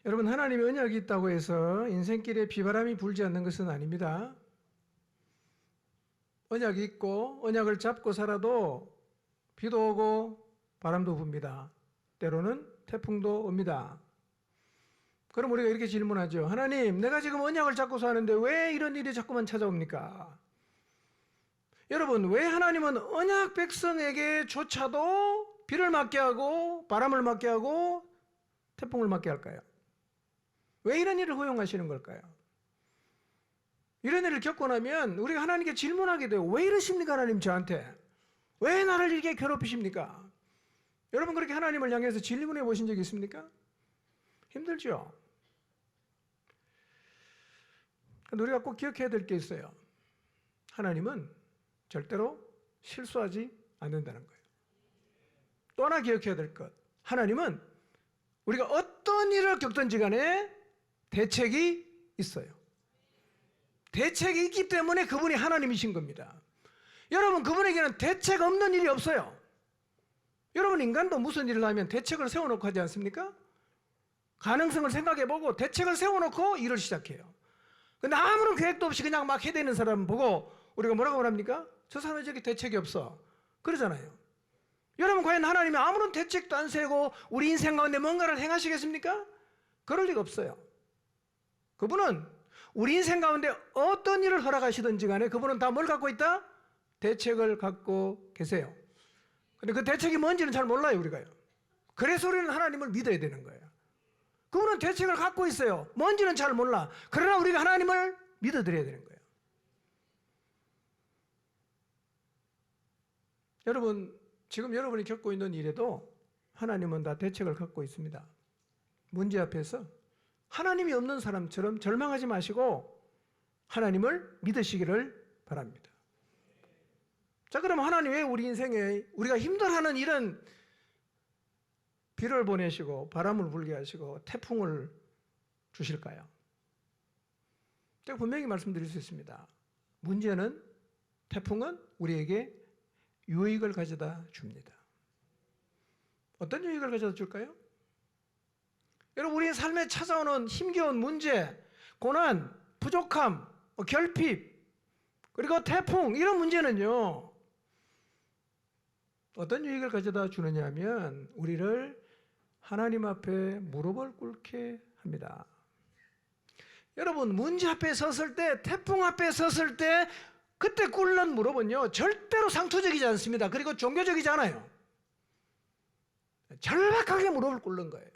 여러분, 하나님의 언약이 있다고 해서 인생길에 비바람이 불지 않는 것은 아닙니다. 언약이 있고 언약을 잡고 살아도 비도 오고 바람도 붑니다. 때로는 태풍도 옵니다. 그럼 우리가 이렇게 질문하죠. 하나님, 내가 지금 언약을 잡고 사는데 왜 이런 일이 자꾸만 찾아옵니까? 여러분, 왜 하나님은 언약 백성에게조차도 비를 맞게 하고 바람을 맞게 하고 태풍을 맞게 할까요? 왜 이런 일을 허용하시는 걸까요? 이런 일을 겪고 나면 우리가 하나님께 질문하게 돼요. 왜 이러십니까, 하나님 저한테? 왜 나를 이렇게 괴롭히십니까? 여러분, 그렇게 하나님을 향해서 질문해 보신 적이 있습니까? 힘들죠? 우리가 꼭 기억해야 될 게 있어요. 하나님은 절대로 실수하지 않는다는 거예요. 또 하나 기억해야 될 것. 하나님은 우리가 어떤 일을 겪든지 간에 대책이 있어요. 대책이 있기 때문에 그분이 하나님이신 겁니다. 여러분, 그분에게는 대책 없는 일이 없어요. 여러분, 인간도 무슨 일을 하면 대책을 세워놓고 하지 않습니까? 가능성을 생각해보고 대책을 세워놓고 일을 시작해요. 근데 아무런 계획도 없이 그냥 막 해대는 사람 보고 우리가 뭐라고 말합니까? 저 사람은 저기 대책이 없어. 그러잖아요. 여러분, 과연 하나님이 아무런 대책도 안 세우고 우리 인생 가운데 뭔가를 행하시겠습니까? 그럴 리가 없어요. 그분은 우리 인생 가운데 어떤 일을 허락하시든지 간에 그분은 다 뭘 갖고 있다? 대책을 갖고 계세요. 근데 그 대책이 뭔지는 잘 몰라요, 우리가요. 그래서 우리는 하나님을 믿어야 되는 거예요. 그분은 대책을 갖고 있어요. 뭔지는 잘 몰라. 그러나 우리가 하나님을 믿어드려야 되는 거예요. 여러분, 지금 여러분이 겪고 있는 일에도 하나님은 다 대책을 갖고 있습니다. 문제 앞에서 하나님이 없는 사람처럼 절망하지 마시고 하나님을 믿으시기를 바랍니다. 자, 그럼 하나님 왜 우리 인생에 우리가 힘들어하는 이런 비를 보내시고 바람을 불게 하시고 태풍을 주실까요? 제가 분명히 말씀드릴 수 있습니다. 문제는, 태풍은 우리에게 유익을 가져다 줍니다. 어떤 유익을 가져다 줄까요? 여러분, 우리의 삶에 찾아오는 힘겨운 문제, 고난, 부족함, 결핍, 그리고 태풍, 이런 문제는요, 어떤 유익을 가져다 주느냐 하면 우리를 하나님 앞에 무릎을 꿇게 합니다. 여러분, 문제 앞에 섰을 때, 태풍 앞에 섰을 때 그때 꿇는 무릎은요 절대로 상투적이지 않습니다. 그리고 종교적이지 않아요. 절박하게 무릎을 꿇는 거예요.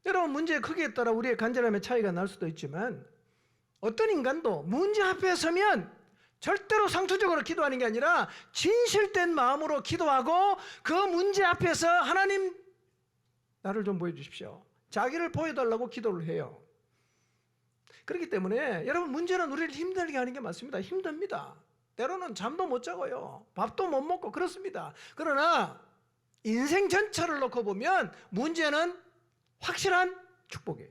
여러분, 문제의 크기에 따라 우리의 간절함의 차이가 날 수도 있지만 어떤 인간도 문제 앞에 서면 절대로 상투적으로 기도하는 게 아니라 진실된 마음으로 기도하고 그 문제 앞에서 하나님, 나를 좀 보여주십시오, 자기를 보여달라고 기도를 해요. 그렇기 때문에 여러분, 문제는 우리를 힘들게 하는 게 맞습니다. 힘듭니다. 때로는 잠도 못 자고요, 밥도 못 먹고 그렇습니다. 그러나 인생 전체를 놓고 보면 문제는 확실한 축복이에요.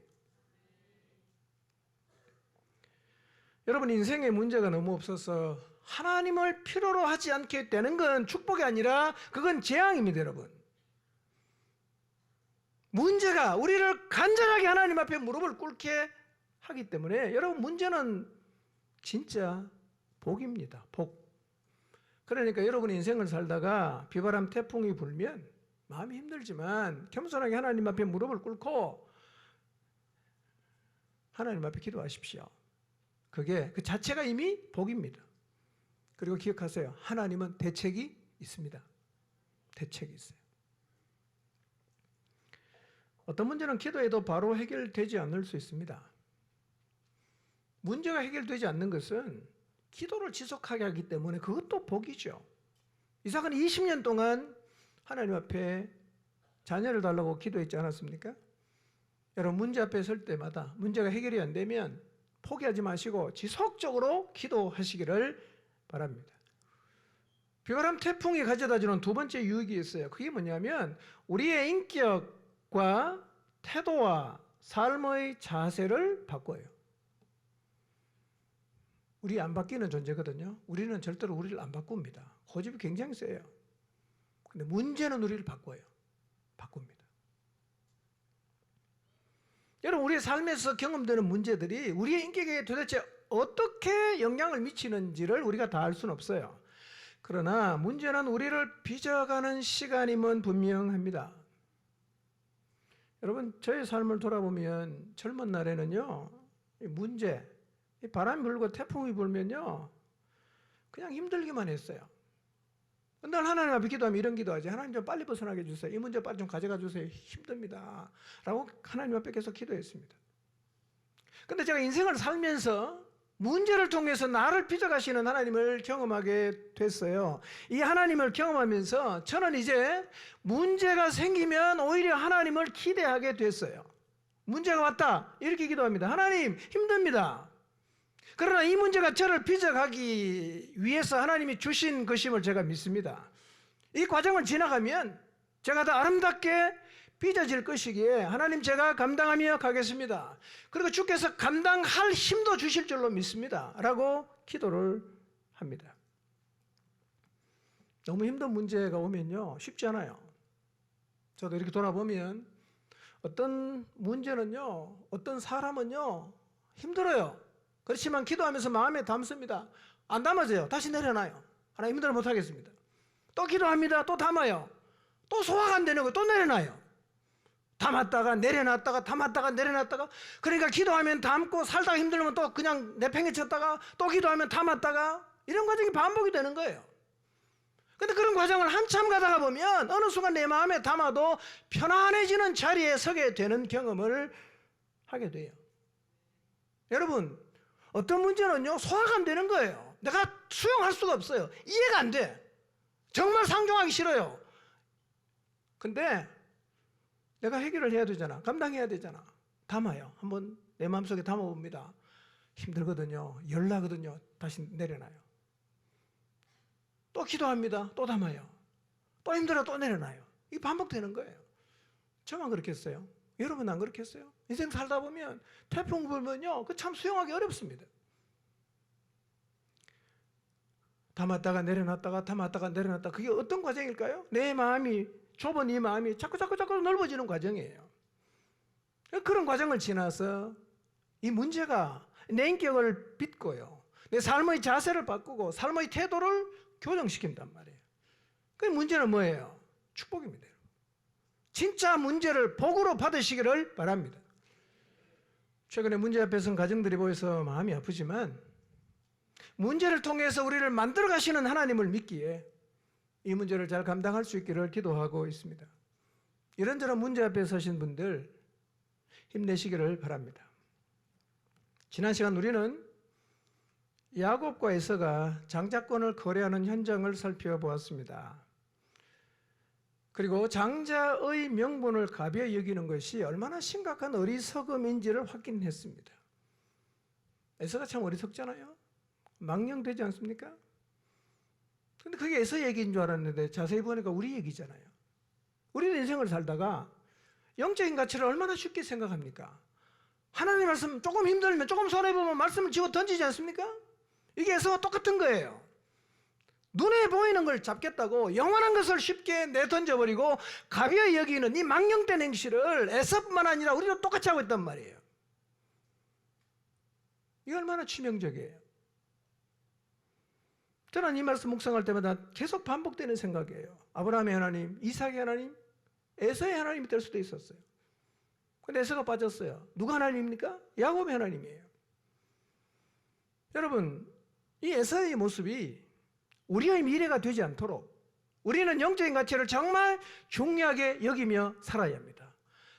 여러분, 인생에 문제가 너무 없어서 하나님을 필요로 하지 않게 되는 건 축복이 아니라 그건 재앙입니다. 여러분, 문제가 우리를 간절하게 하나님 앞에 무릎을 꿇게 하기 때문에 여러분, 문제는 진짜 복입니다. 복. 그러니까 여러분이 인생을 살다가 비바람 태풍이 불면 마음이 힘들지만 겸손하게 하나님 앞에 무릎을 꿇고 하나님 앞에 기도하십시오. 그게 그 자체가 이미 복입니다. 그리고 기억하세요. 하나님은 대책이 있습니다. 대책이 있어요. 어떤 문제는 기도해도 바로 해결되지 않을 수 있습니다. 문제가 해결되지 않는 것은 기도를 지속하게 하기 때문에 그것도 복이죠. 이삭은 20년 동안 하나님 앞에 자녀를 달라고 기도했지 않았습니까? 여러분, 문제 앞에 설 때마다 문제가 해결이 안 되면 포기하지 마시고 지속적으로 기도하시기를 바랍니다. 비바람 태풍이 가져다주는 두 번째 유익이 있어요. 그게 뭐냐면 우리의 인격과 태도와 삶의 자세를 바꿔요. 우리 안 바뀌는 존재거든요. 우리는 절대로 우리를 안 바꿉니다. 고집이 굉장히 세요. 근데 문제는 우리를 바꿔요. 바꿉니다. 여러분, 우리의 삶에서 경험되는 문제들이 우리의 인격에 도대체 어떻게 영향을 미치는지를 우리가 다 알 수는 없어요. 그러나 문제는 우리를 빚어가는 시간임은 분명합니다. 여러분, 저의 삶을 돌아보면 젊은 날에는요, 이 문제, 이 바람이 불고 태풍이 불면요, 그냥 힘들기만 했어요. 늘 하나님 앞에 기도하면 이런 기도하지. 하나님 좀 빨리 벗어나게 해주세요. 이 문제 빨리 좀 가져가 주세요. 힘듭니다. 라고 하나님 앞에 계속 기도했습니다. 근데 제가 인생을 살면서 문제를 통해서 나를 빚어가시는 하나님을 경험하게 됐어요. 이 하나님을 경험하면서 저는 이제 문제가 생기면 오히려 하나님을 기대하게 됐어요. 문제가 왔다, 이렇게 기도합니다. 하나님, 힘듭니다. 그러나 이 문제가 저를 빚어가기 위해서 하나님이 주신 것임을 제가 믿습니다. 이 과정을 지나가면 제가 더 아름답게 빚어질 것이기에 하나님, 제가 감당하며 가겠습니다. 그리고 주께서 감당할 힘도 주실 줄로 믿습니다. 라고 기도를 합니다. 너무 힘든 문제가 오면요, 쉽지 않아요. 저도 이렇게 돌아보면 어떤 문제는요, 어떤 사람은요, 힘들어요. 그렇지만 기도하면서 마음에 담습니다. 안 담아져요. 다시 내려놔요. 하나님, 힘들어 못하겠습니다. 또 기도합니다. 또 담아요. 또 소화가 안 되는 거 또 내려놔요. 담았다가 내려놨다가 담았다가 내려놨다가, 그러니까 기도하면 담고 살다가 힘들면 또 그냥 내팽개쳤다가 또 기도하면 담았다가, 이런 과정이 반복이 되는 거예요. 근데 그런 과정을 한참 가다가 보면 어느 순간 내 마음에 담아도 편안해지는 자리에 서게 되는 경험을 하게 돼요. 여러분, 어떤 문제는요, 소화가 안 되는 거예요. 내가 수용할 수가 없어요. 이해가 안 돼. 정말 상종하기 싫어요. 근데 내가 해결을 해야 되잖아. 감당해야 되잖아. 담아요. 한번 내 마음속에 담아봅니다. 힘들거든요. 열나거든요. 다시 내려놔요. 또 기도합니다. 또 담아요. 또 힘들어 또 내려놔요. 이게 반복되는 거예요. 저만 그렇겠어요? 여러분 안 그렇겠어요? 인생 살다 보면 태풍 불면요, 그 참 수용하기 어렵습니다. 담았다가 내려놨다가 담았다가 내려놨다가, 그게 어떤 과정일까요? 내 마음이 좁은 이 마음이 자꾸 넓어지는 과정이에요. 그런 과정을 지나서 이 문제가 내 인격을 빚고요, 내 삶의 자세를 바꾸고 삶의 태도를 교정시킨단 말이에요. 그 문제는 뭐예요? 축복입니다. 진짜 문제를 복으로 받으시기를 바랍니다. 최근에 문제 앞에 선 가정들이 보여서 마음이 아프지만, 문제를 통해서 우리를 만들어 가시는 하나님을 믿기에 이 문제를 잘 감당할 수 있기를 기도하고 있습니다. 이런저런 문제 앞에 서신 분들 힘내시기를 바랍니다. 지난 시간 우리는 야곱과 에서가 장자권을 거래하는 현장을 살펴보았습니다. 그리고 장자의 명분을 가벼이 여기는 것이 얼마나 심각한 어리석음인지를 확인했습니다. 에서가 참 어리석잖아요. 망령되지 않습니까? 근데 그게 에서 얘기인 줄 알았는데 자세히 보니까 우리 얘기잖아요. 우리는 인생을 살다가 영적인 가치를 얼마나 쉽게 생각합니까? 하나님의 말씀 조금 힘들면, 조금 손해보면 말씀을 집어 던지지 않습니까? 이게 에서와 똑같은 거예요. 눈에 보이는 걸 잡겠다고 영원한 것을 쉽게 내던져버리고 가벼이 여기는 이 망령된 행실을 에서뿐만 아니라 우리도 똑같이 하고 있단 말이에요. 이게 얼마나 치명적이에요. 저는 이 말씀 묵상할 때마다 계속 반복되는 생각이에요. 아브라함의 하나님, 이삭의 하나님, 에서의 하나님이 될 수도 있었어요. 근데 에서가 빠졌어요. 누가 하나님입니까? 야곱의 하나님이에요. 여러분, 이 에서의 모습이 우리의 미래가 되지 않도록 우리는 영적인 가치를 정말 중요하게 여기며 살아야 합니다.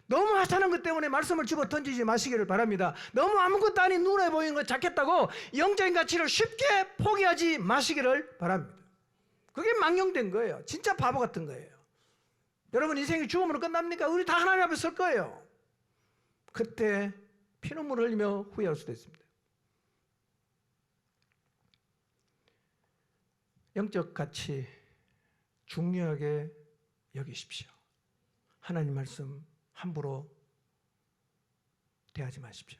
너무 하찮은 것 때문에 말씀을 집어 던지지 마시기를 바랍니다. 너무 아무것도 아닌 눈에 보이는 거 잡겠다고 영적인 가치를 쉽게 포기하지 마시기를 바랍니다. 그게 망령된 거예요. 진짜 바보 같은 거예요. 여러분, 인생이 죽음으로 끝납니까? 우리 다 하나님 앞에 설 거예요. 그때 피눈물 흘리며 후회할 수도 있습니다. 영적 가치 중요하게 여기십시오. 하나님 말씀 함부로 대하지 마십시오.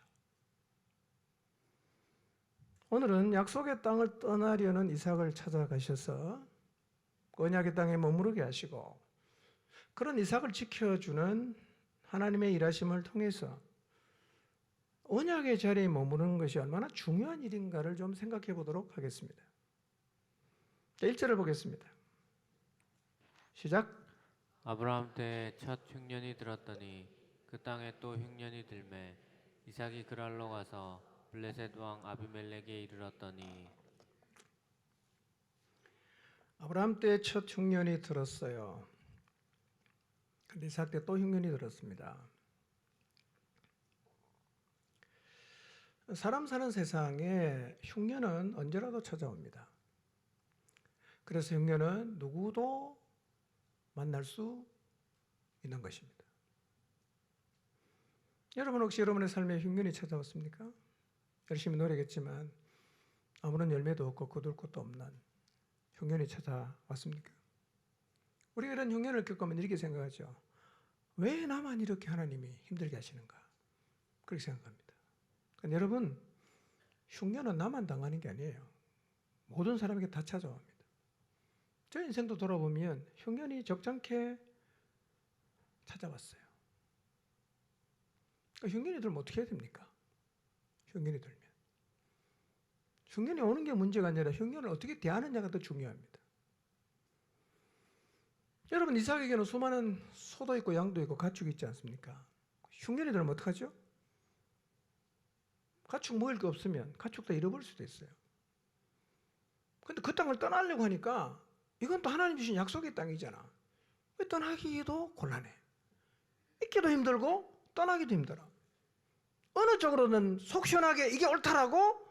오늘은 약속의 땅을 떠나려는 이삭을 찾아가셔서 언약의 땅에 머무르게 하시고, 그런 이삭을 지켜주는 하나님의 일하심을 통해서 언약의 자리에 머무르는 것이 얼마나 중요한 일인가를 좀 생각해 보도록 하겠습니다. 1절을 보겠습니다. 시작. 아브라함 때에 첫 흉년이 들었더니 그 땅에 또 흉년이 들매 이삭이 그랄로 가서 블레셋 왕 아비멜렉에 이르렀더니 아브라함 때 첫 흉년이 들었어요. 근데 이삭 때 또 흉년이 들었습니다. 사람 사는 세상에 흉년은 언제라도 찾아옵니다. 그래서 흉년은 누구도 만날 수 있는 것입니다. 여러분 혹시 여러분의 삶에 흉년이 찾아왔습니까? 열심히 노력했지만 아무런 열매도 없고 거둘 것도 없는 흉년이 찾아왔습니까? 우리가 이런 흉년을 겪으면 이렇게 생각하죠. 왜 나만 이렇게 하나님이 힘들게 하시는가? 그렇게 생각합니다. 그러니까 여러분, 흉년은 나만 당하는 게 아니에요. 모든 사람에게 다 찾아옵니다. 저 인생도 돌아보면 흉년이 적잖게 찾아왔어요. 그러니까 흉년이 들면 어떻게 해야 됩니까? 흉년이 들면. 흉년이 오는 게 문제가 아니라 흉년을 어떻게 대하느냐가 더 중요합니다. 여러분, 이삭에게는 수많은 소도 있고 양도 있고 가축이 있지 않습니까? 흉년이 들면 어떡하죠? 가축 먹을 게 없으면 가축 다 잃어버릴 수도 있어요. 근데 그 땅을 떠나려고 하니까 이건 또 하나님 주신 약속의 땅이잖아. 왜 떠나기도 곤란해. 있기도 힘들고 떠나기도 힘들어. 어느 쪽으로는 속 시원하게 이게 옳다라고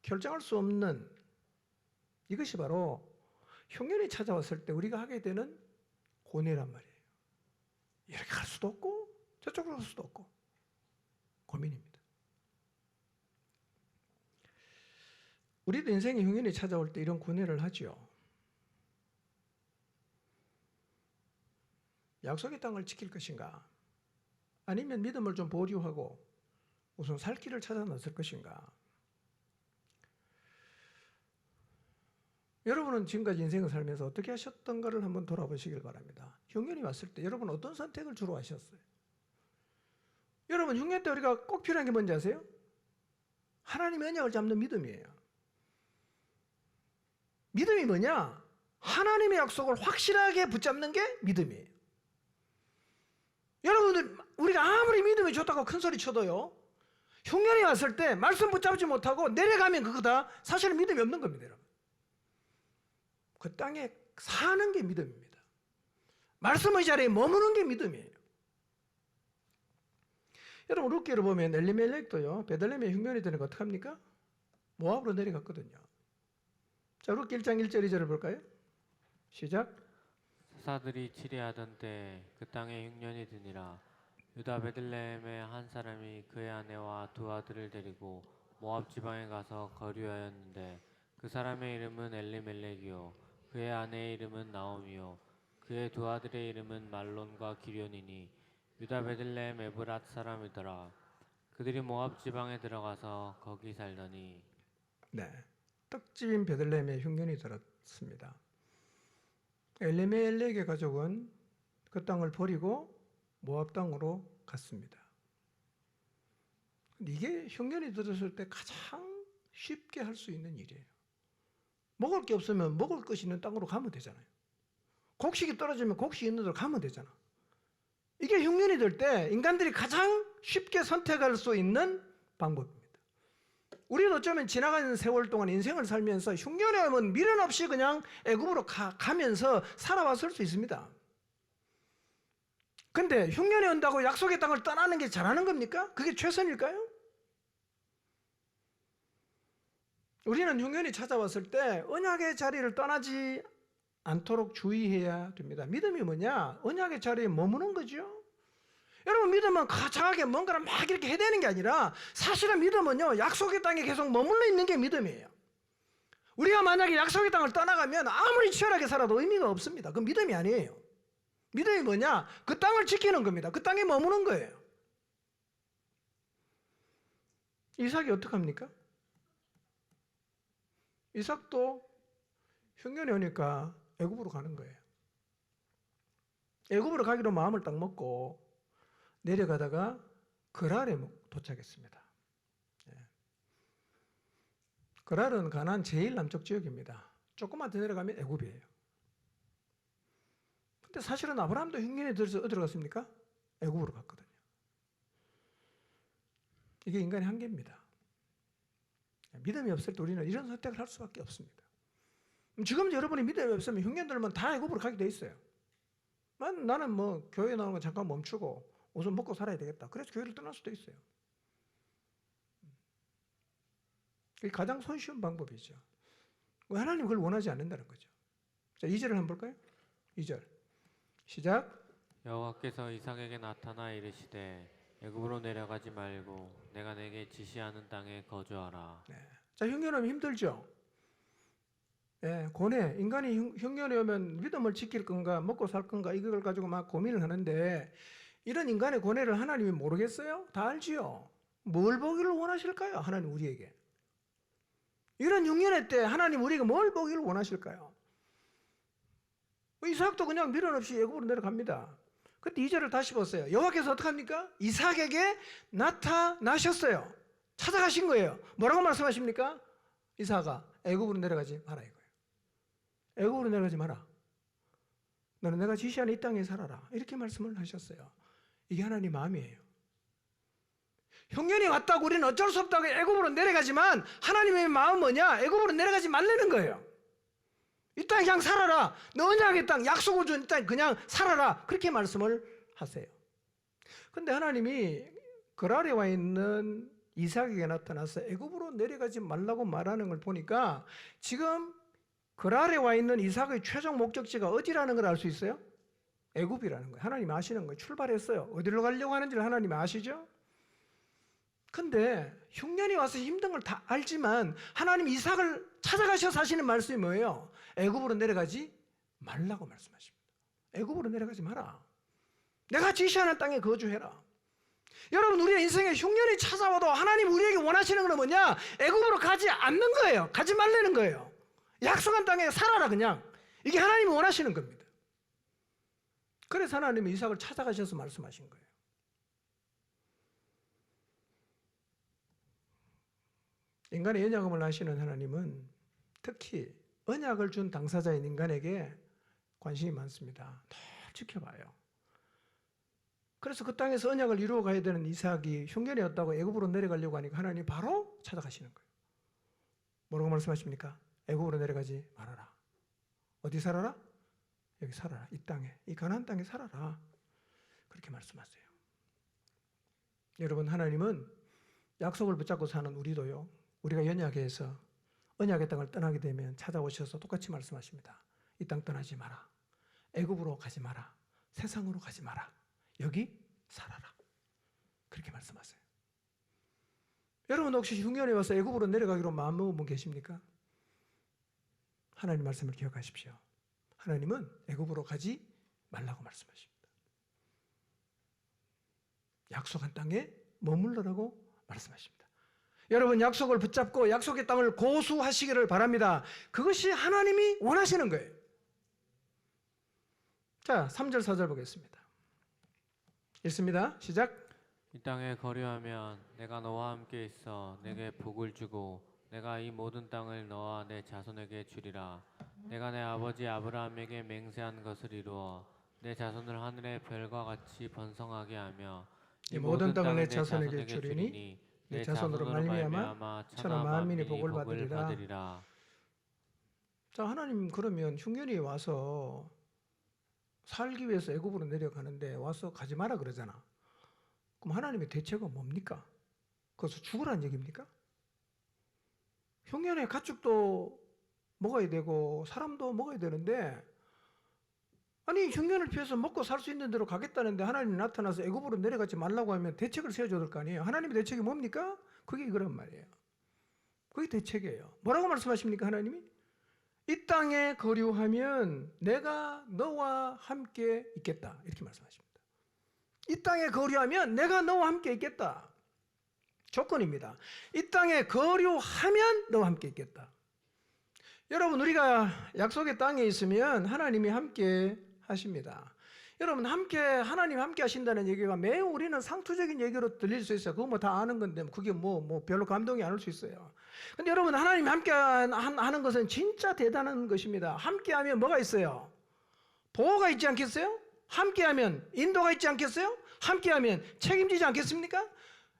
결정할 수 없는 이것이 바로 흉년이 찾아왔을 때 우리가 하게 되는 고뇌란 말이에요. 이렇게 갈 수도 없고 저쪽으로 갈 수도 없고 고민입니다. 우리도 인생에 흉년이 찾아올 때 이런 고뇌를 하죠. 약속의 땅을 지킬 것인가? 아니면 믿음을 좀 보류하고 우선 살 길을 찾아 나설 것인가? 여러분은 지금까지 인생을 살면서 어떻게 하셨던가를 한번 돌아보시길 바랍니다. 흉년이 왔을 때 여러분 어떤 선택을 주로 하셨어요? 여러분 흉년 때 우리가 꼭 필요한 게 뭔지 아세요? 하나님의 언약을 잡는 믿음이에요. 믿음이 뭐냐? 하나님의 약속을 확실하게 붙잡는 게 믿음이에요. 여러분들 우리가 아무리 믿음이 좋다고 큰 소리 쳐도요, 흉년이 왔을 때 말씀 붙잡지 못하고 내려가면 그거다. 사실은 믿음이 없는 겁니다. 여러분. 그 땅에 사는 게 믿음입니다. 말씀의 자리에 머무는 게 믿음이에요. 여러분 룻기를 보면 엘리멜렉도요, 베들레헴에 흉년이 되는 거 어떡합니까? 모압으로 내려갔거든요. 자, 룻기 1장 1절 2절을 볼까요? 시작. 사사들이 치리하던 때 그 땅에 흉년이 드니라. 유다 베들레헴의 한 사람이 그의 아내와 두 아들을 데리고 모압 지방에 가서 거류하였는데 그 사람의 이름은 엘리멜렉이요 그의 아내의 이름은 나오미요 그의 두 아들의 이름은 말론과 기련이니 유다 베들레헴 에브랏 사람이더라. 그들이 모압 지방에 들어가서 거기 살더니 네, 떡집인 베들레헴에 흉년이 들었습니다. 엘리멜렉의 가족은 그 땅을 버리고 모압 땅으로 갔습니다. 이게 흉년이 들었을 때 가장 쉽게 할 수 있는 일이에요. 먹을 게 없으면 먹을 것이 있는 땅으로 가면 되잖아요. 곡식이 떨어지면 곡식이 있는 데로 가면 되잖아. 이게 흉년이 들 때 인간들이 가장 쉽게 선택할 수 있는 방법입니다. 우리는 어쩌면 지나가는 세월 동안 인생을 살면서 흉년이 오면 미련 없이 그냥 애굽으로 가면서 살아왔을 수 있습니다. 근데 흉년이 온다고 약속의 땅을 떠나는 게 잘하는 겁니까? 그게 최선일까요? 우리는 흉년이 찾아왔을 때 언약의 자리를 떠나지 않도록 주의해야 됩니다. 믿음이 뭐냐? 언약의 자리에 머무는 거죠. 여러분 믿음은 가장하게 뭔가를 막 이렇게 해대는 게 아니라 사실은 믿음은요, 약속의 땅에 계속 머물러 있는 게 믿음이에요. 우리가 만약에 약속의 땅을 떠나가면 아무리 치열하게 살아도 의미가 없습니다. 그건 믿음이 아니에요. 믿음이 뭐냐? 그 땅을 지키는 겁니다. 그 땅에 머무는 거예요. 이삭이 어떡합니까? 이삭도 흉년이 오니까 애굽으로 가는 거예요. 애굽으로 가기로 마음을 딱 먹고 내려가다가 그랄에 도착했습니다. 그랄은 가나안 제일 남쪽 지역입니다. 조금만 더 내려가면 애굽이에요. 근데 사실은 아브라함도 흉년에 들어서 어디로 갔습니까? 애굽으로 갔거든요. 이게 인간의 한계입니다. 믿음이 없을 때 우리는 이런 선택을 할 수밖에 없습니다. 지금 여러분이 믿음이 없으면 흉년 들면 다 애굽으로 가게 돼 있어요. 나는 뭐 교회 나오는 거 잠깐 멈추고 우선 먹고 살아야 되겠다. 그래서 교회를 떠날 수도 있어요. 이게 가장 손쉬운 방법이죠. 하나님 그걸 원하지 않는다는 거죠. 자, 2절을 한번 볼까요? 2절 시작. 여호와께서 이삭에게 나타나 이르시되 애굽으로 내려가지 말고 내가 내게 지시하는 땅에 거주하라. 네. 자, 흉년하면 힘들죠. 예, 고뇌. 인간이 흉년에 오면 믿음을 지킬 건가 먹고 살 건가 이걸 가지고 막 고민을 하는데 이런 인간의 고뇌를 하나님이 모르겠어요? 다 알지요. 뭘 보기를 원하실까요? 하나님 우리에게. 이런 흉년의 때 하나님 우리에게 뭘 보기를 원하실까요? 이삭도 그냥 미련 없이 애굽으로 내려갑니다. 그때 2절을 다시 보세요. 여호와께서 어떻게 합니까? 이삭에게 나타나셨어요. 찾아가신 거예요. 뭐라고 말씀하십니까? 이삭아, 애굽으로 내려가지 마라 이거예요. 애굽으로 내려가지 마라. 너는 내가 지시하는 이 땅에 살아라. 이렇게 말씀을 하셨어요. 이게 하나님 마음이에요. 흉년이 왔다고 우리는 어쩔 수 없다고 애굽으로 내려가지만 하나님의 마음은 뭐냐? 애굽으로 내려가지 말라는 거예요. 이 땅에 그냥 살아라. 너 언약의 땅, 약속을 준 이 땅 그냥 살아라. 그렇게 말씀을 하세요. 그런데 하나님이 그랄에 와 있는 이삭에게 나타나서 애굽으로 내려가지 말라고 말하는 걸 보니까 지금 그랄에 와 있는 이삭의 최종 목적지가 어디라는 걸 알 수 있어요? 애굽이라는 거예요. 하나님이 아시는 거예요. 출발했어요. 어디로 가려고 하는지를 하나님이 아시죠? 근데 흉년이 와서 힘든 걸 다 알지만 하나님 이삭을 찾아가셔서 하시는 말씀이 뭐예요? 애굽으로 내려가지 말라고 말씀하십니다. 애굽으로 내려가지 마라. 내가 지시하는 땅에 거주해라. 여러분 우리의 인생에 흉년이 찾아와도 하나님 우리에게 원하시는 건 뭐냐? 애굽으로 가지 않는 거예요. 가지 말라는 거예요. 약속한 땅에 살아라 그냥. 이게 하나님이 원하시는 겁니다. 그래서 하나님이 이삭을 찾아가셔서 말씀하신 거예요. 인간의 언약을 하시는 하나님은 특히 언약을 준 당사자인 인간에게 관심이 많습니다. 늘 지켜봐요. 그래서 그 땅에서 언약을 이루어 가야 되는 이삭이 흉년이 왔다고 애굽으로 내려가려고 하니까 하나님이 바로 찾아가시는 거예요. 뭐라고 말씀하십니까? 애굽으로 내려가지 말아라. 어디 살아라? 여기 살아라. 이 땅에, 이 가나안 땅에 살아라. 그렇게 말씀하세요. 여러분 하나님은 약속을 붙잡고 사는 우리도요. 우리가 연약해서 언약의 땅을 떠나게 되면 찾아오셔서 똑같이 말씀하십니다. 이 땅 떠나지 마라. 애굽으로 가지 마라. 세상으로 가지 마라. 여기 살아라. 그렇게 말씀하세요. 여러분 혹시 흉년에 와서 애굽으로 내려가기로 마음먹은 분 계십니까? 하나님 말씀을 기억하십시오. 하나님은 애굽으로 가지 말라고 말씀하십니다. 약속한 땅에 머물러라고 말씀하십니다. 여러분 약속을 붙잡고 약속의 땅을 고수하시기를 바랍니다. 그것이 하나님이 원하시는 거예요. 자, 3절 4절 보겠습니다. 읽습니다. 시작. 이 땅에 거류하면 내가 너와 함께 있어 내게 복을 주고 내가 이 모든 땅을 너와 내 자손에게 주리라. 내가 내 아버지 아브라함에게 맹세한 것을 이루어 내 자손을 하늘의 별과 같이 번성하게 하며 이 모든 땅을 내 자손에게 주리니 내 자손으로 말미암아 천하 만민이 복을 받으리라. 자, 하나님 그러면 흉년이 와서 살기 위해서 애굽으로 내려가는데 와서 가지 마라 그러잖아. 그럼 하나님의 대책은 뭡니까? 거기서 죽으라는 얘기입니까? 흉년에 가축도 먹어야 되고 사람도 먹어야 되는데 아니 흉년을 피해서 먹고 살 수 있는 대로 가겠다는데 하나님이 나타나서 애굽으로 내려가지 말라고 하면 대책을 세워줘야 될 거 아니에요. 하나님의 대책이 뭡니까? 그게 이거란 말이에요. 그게 대책이에요. 뭐라고 말씀하십니까 하나님이? 이 땅에 거류하면 내가 너와 함께 있겠다 이렇게 말씀하십니다. 이 땅에 거류하면 내가 너와 함께 있겠다. 조건입니다. 이 땅에 거류하면 너와 함께 있겠다. 여러분 우리가 약속의 땅에 있으면 하나님이 함께 하십니다. 여러분 하나님 함께 하신다는 얘기가 매우 우리는 상투적인 얘기로 들릴 수 있어요. 그거 뭐 다 아는 건데 그게 뭐 별로 감동이 안 올 수 있어요. 근데 여러분 하나님 함께 하는 것은 진짜 대단한 것입니다. 함께 하면 뭐가 있어요? 보호가 있지 않겠어요? 함께 하면 인도가 있지 않겠어요? 함께 하면 책임지지 않겠습니까?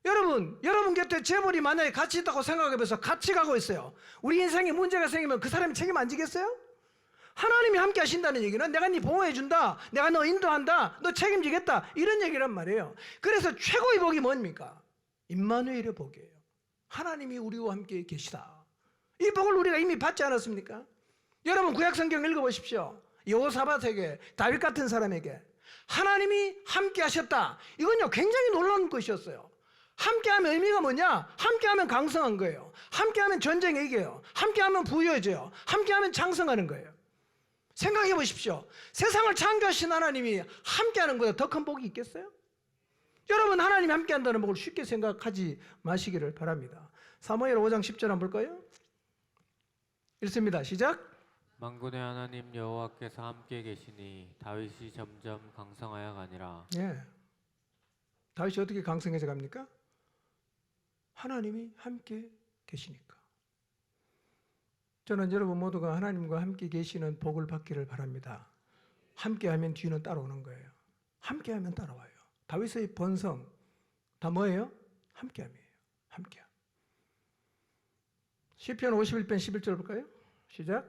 여러분 곁에 재벌이 만약에 같이 있다고 생각해보세요. 같이 가고 있어요. 우리 인생에 문제가 생기면 그 사람이 책임 안 지겠어요? 하나님이 함께 하신다는 얘기는 내가 네 보호해준다, 내가 너 인도한다, 너 책임지겠다, 이런 얘기란 말이에요. 그래서 최고의 복이 뭡니까? 임마누엘의 복이에요. 하나님이 우리와 함께 계시다. 이 복을 우리가 이미 받지 않았습니까? 여러분 구약성경 읽어보십시오. 여호사밧에게, 다윗 같은 사람에게 하나님이 함께 하셨다. 이건요 굉장히 놀라운 것이었어요. 함께하면 의미가 뭐냐? 함께하면 강성한 거예요. 함께하면 전쟁에 이겨요. 함께하면 부유해져요. 함께하면 장성하는 거예요. 생각해 보십시오. 세상을 창조하신 하나님이 함께하는 것보다 더 큰 복이 있겠어요? 여러분 하나님이 함께한다는 복을 쉽게 생각하지 마시기를 바랍니다. 사무엘 5장 10절 한번 볼까요? 읽습니다. 시작. 만군의 하나님 여호와께서 함께 계시니 다윗이 점점 강성하여 가니라. 예. 다윗이 어떻게 강성해져 갑니까? 하나님이 함께 계시니까. 저는 여러분 모두가 하나님과 함께 계시는 복을 받기를 바랍니다. 함께하면 뒤는 따라오는 거예요. 함께하면 따라와요. 다윗의 본성 다 뭐예요? 함께함이에요. 함께함. 시편 51편 11절 볼까요? 시작.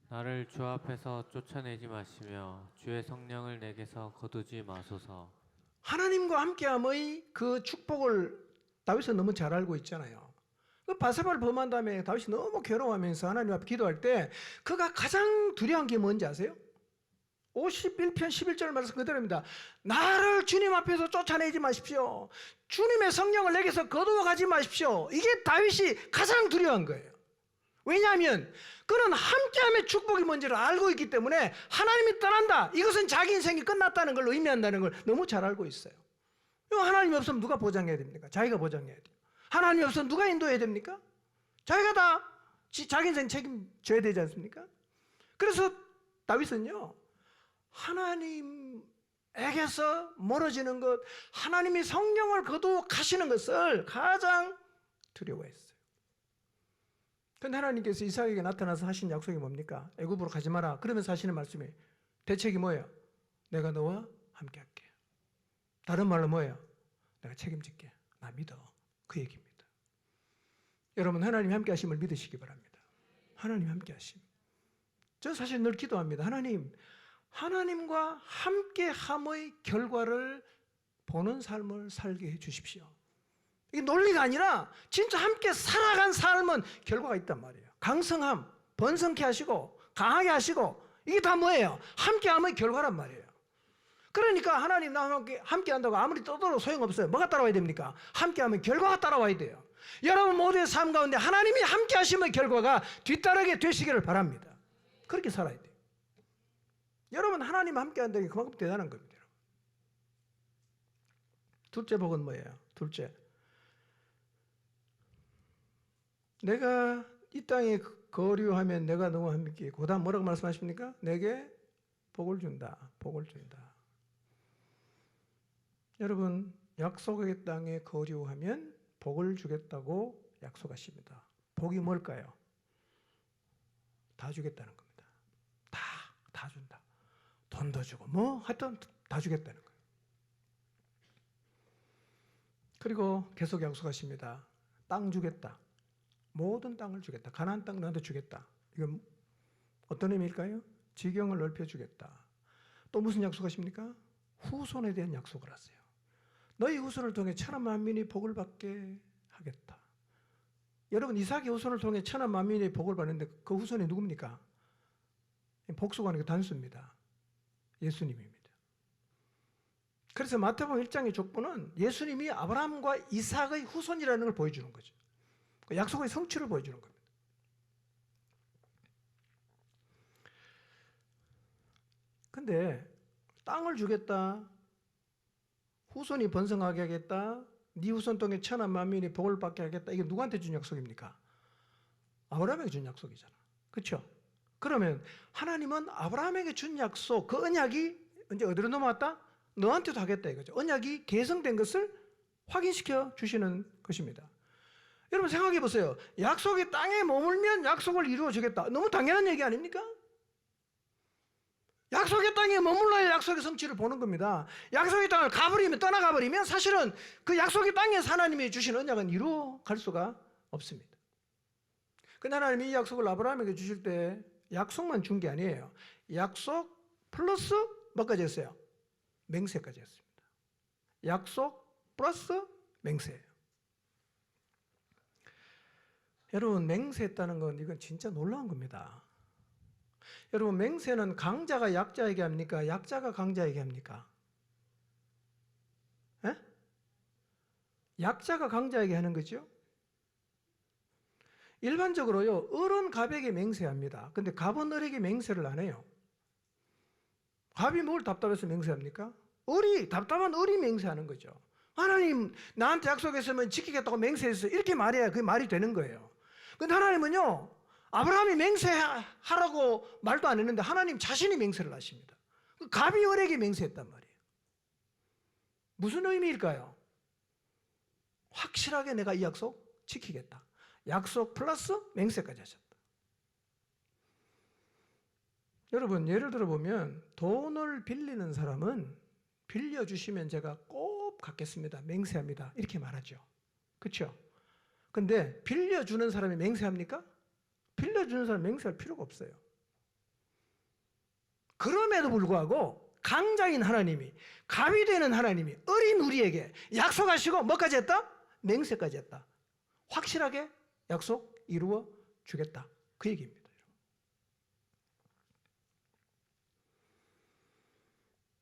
나를 주 앞에서 쫓아내지 마시며 주의 성령을 내게서 거두지 마소서. 하나님과 함께함의 그 축복을 다윗은 너무 잘 알고 있잖아요. 그 바세바를 범한 다음에 다윗이 너무 괴로워하면서 하나님 앞에 기도할 때 그가 가장 두려운 게 뭔지 아세요? 51편 11절 말씀 그대로입니다. 나를 주님 앞에서 쫓아내지 마십시오. 주님의 성령을 내게서 거두어 가지 마십시오. 이게 다윗이 가장 두려운 거예요. 왜냐하면 그는 함께함의 축복이 뭔지를 알고 있기 때문에 하나님이 떠난다. 이것은 자기 인생이 끝났다는 걸 의미한다는 걸 너무 잘 알고 있어요. 하나님이 없으면 누가 보장해야 됩니까? 자기가 보장해야 돼요. 하나님이 없으면 누가 인도해야 됩니까? 자기가 다 자기 인생 책임져야 되지 않습니까? 그래서 다윗은요, 하나님에게서 멀어지는 것, 하나님이 성령을 거두어 가시는 것을 가장 두려워했어요. 그런데 하나님께서 이삭에게 나타나서 하신 약속이 뭡니까? 애굽으로 가지 마라. 그러면서 하시는 말씀이 대책이 뭐예요? 내가 너와 함께 할게. 다른 말로 뭐예요? 내가 책임질게. 나 믿어. 그 얘기입니다. 여러분 하나님 함께 하심을 믿으시기 바랍니다. 하나님 함께 하심. 저 사실 늘 기도합니다. 하나님과 함께함의 결과를 보는 삶을 살게 해 주십시오. 이게 논리가 아니라 진짜 함께 살아간 삶은 결과가 있단 말이에요. 강성함, 번성케 하시고 강하게 하시고 이게 다 뭐예요? 함께함의 결과란 말이에요. 그러니까 하나님 나와 함께 한다고 아무리 떠들어도 소용없어요. 뭐가 따라와야 됩니까? 함께하면 결과가 따라와야 돼요. 여러분 모두의 삶 가운데 하나님이 함께 하심의 결과가 뒤따르게 되시기를 바랍니다. 그렇게 살아야 돼요. 여러분 하나님 함께 한다는 게 그만큼 대단한 겁니다. 둘째 복은 뭐예요? 둘째, 내가 이 땅에 거류하면 내가 너와 함께 있고, 그 다음 뭐라고 말씀하십니까? 내게 복을 준다. 복을 준다. 여러분 약속의 땅에 거류하면 복을 주겠다고 약속하십니다. 복이 뭘까요? 다 주겠다는 겁니다. 다 준다. 돈도 주고 뭐 하여튼 다 주겠다는 거예요. 그리고 계속 약속하십니다. 땅 주겠다. 모든 땅을 주겠다. 가나안 땅 너한테 주겠다. 이건 어떤 의미일까요? 지경을 넓혀주겠다. 또 무슨 약속하십니까? 후손에 대한 약속을 하세요. 너희 후손을 통해 천한 만민이 복을 받게 하겠다. 여러분 이삭의 후손을 통해 천한 만민이 복을 받는데 그 후손이 누굽니까? 복수가 아니고 단수입니다. 예수님입니다. 그래서 마태복음 1장의 족보는 예수님이 아브라함과 이삭의 후손이라는 걸 보여주는 거죠. 약속의 성취를 보여주는 겁니다. 근데 땅을 주겠다, 후손이 번성하게 하겠다, 네 후손 통해 천한 만민이 복을 받게 하겠다, 이게 누구한테 준 약속입니까? 아브라함에게 준 약속이잖아. 그렇죠? 그러면 하나님은 아브라함에게 준 약속, 그 언약이 이제 어디로 넘어왔다? 너한테도 하겠다 이거죠. 언약이 계승된 것을 확인시켜 주시는 것입니다. 여러분 생각해 보세요. 약속의 땅에 머물면 약속을 이루어 주겠다. 너무 당연한 얘기 아닙니까? 약속의 땅에 머물러야 약속의 성취를 보는 겁니다. 약속의 땅을 가버리면, 떠나가 버리면 사실은 그 약속의 땅에서 하나님이 주신 언약은 이루어 갈 수가 없습니다. 근데 하나님이 이 약속을 아브라함에게 주실 때 약속만 준 게 아니에요. 약속 플러스 뭐까지 했어요? 맹세까지 했습니다. 약속 플러스 맹세예요. 여러분 맹세했다는 건 이건 진짜 놀라운 겁니다. 여러분 맹세는 강자가 약자에게 합니까? 약자가 강자에게 합니까? 에? 약자가 강자에게 하는 거죠. 일반적으로요 을은 갑에게 맹세합니다. 근데 갑은 을에게 맹세를 안 해요. 갑이 뭘 답답해서 맹세합니까? 답답한 을이 맹세하는 거죠. 하나님 나한테 약속했으면 지키겠다고 맹세했어 이렇게 말해야 그게 말이 되는 거예요. 근데 하나님은요 아브라함이 맹세하라고 말도 안 했는데 하나님 자신이 맹세를 하십니다. 갑이 을에게 맹세했단 말이에요. 무슨 의미일까요? 확실하게 내가 이 약속 지키겠다. 약속 플러스 맹세까지 하셨다. 여러분 예를 들어 보면 돈을 빌리는 사람은 빌려주시면 제가 꼭 갚겠습니다. 맹세합니다. 이렇게 말하죠. 그렇죠? 근데 빌려주는 사람이 맹세합니까? 빌려주는 사람 맹세할 필요가 없어요. 그럼에도 불구하고 강자인 하나님이 갑이 되는 하나님이 어린 우리에게 약속하시고 뭐까지 했다? 맹세까지 했다. 확실하게 약속 이루어 주겠다. 그 얘기입니다.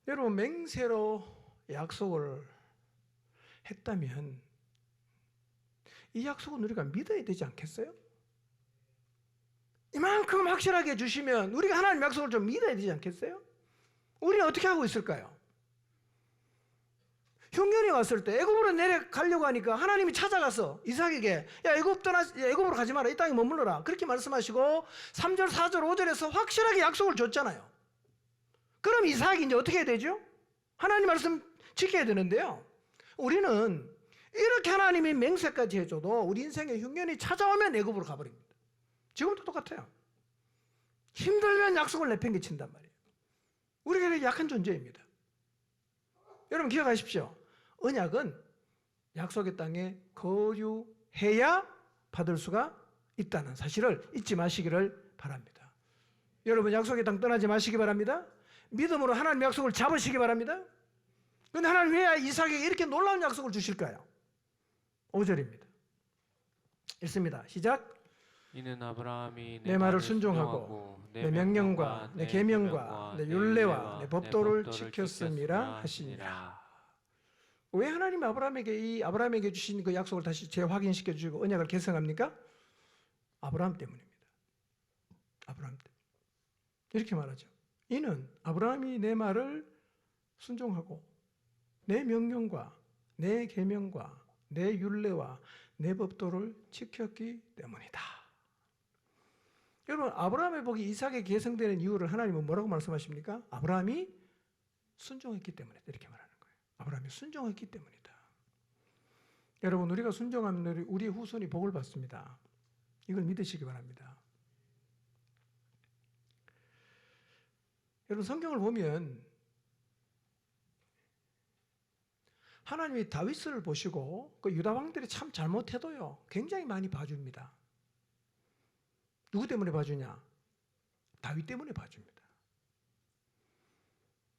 여러분 맹세로 약속을 했다면 이 약속은 우리가 믿어야 되지 않겠어요? 이만큼 확실하게 주시면 우리가 하나님 약속을 좀 믿어야 되지 않겠어요? 우리는 어떻게 하고 있을까요? 흉년이 왔을 때 애굽으로 내려가려고 하니까 하나님이 찾아가서 이삭에게 야 애굽으로 가지 마라 이 땅에 머물러라 그렇게 말씀하시고 3절 4절 5절에서 확실하게 약속을 줬잖아요. 그럼 이삭이 이제 어떻게 해야 되죠? 하나님 말씀 지켜야 되는데요. 우리는 이렇게 하나님이 맹세까지 해줘도 우리 인생에 흉년이 찾아오면 애굽으로 가버립니다. 지금도 똑같아요. 힘들면 약속을 내팽개친단 말이에요. 우리가 약한 존재입니다. 여러분 기억하십시오. 언약은 약속의 땅에 거류해야 받을 수가 있다는 사실을 잊지 마시기를 바랍니다. 여러분 약속의 땅 떠나지 마시기 바랍니다. 믿음으로 하나님 약속을 잡으시기 바랍니다. 그런데 하나님 왜 이삭에게 이렇게 놀라운 약속을 주실까요? 5절입니다. 읽습니다. 시작. 이는 아브라함이 내 말을 순종하고 내 명령과 내 계명과 내 율례와 내 법도를 지켰음이라 하시니라. 왜 하나님 아브라함에게 주신 그 약속을 다시 재확인시켜 주시고 언약을 계승합니까? 아브라함 때문입니다. 아브라함 때문에. 이렇게 말하죠. 이는 아브라함이 내 말을 순종하고 내 명령과 내 계명과 내 율례와 내 법도를 지켰기 때문이다. 여러분 아브라함의 복이 이삭에 계승되는 이유를 하나님은 뭐라고 말씀하십니까? 아브라함이 순종했기 때문이다 이렇게 말하는 거예요. 아브라함이 순종했기 때문이다. 여러분 우리가 순종하면 우리 후손이 복을 받습니다. 이걸 믿으시기 바랍니다. 여러분 성경을 보면 하나님이 다윗을 보시고 그 유다 왕들이 참 잘못해도요 굉장히 많이 봐줍니다. 누구 때문에 봐주냐? 다윗 때문에 봐줍니다.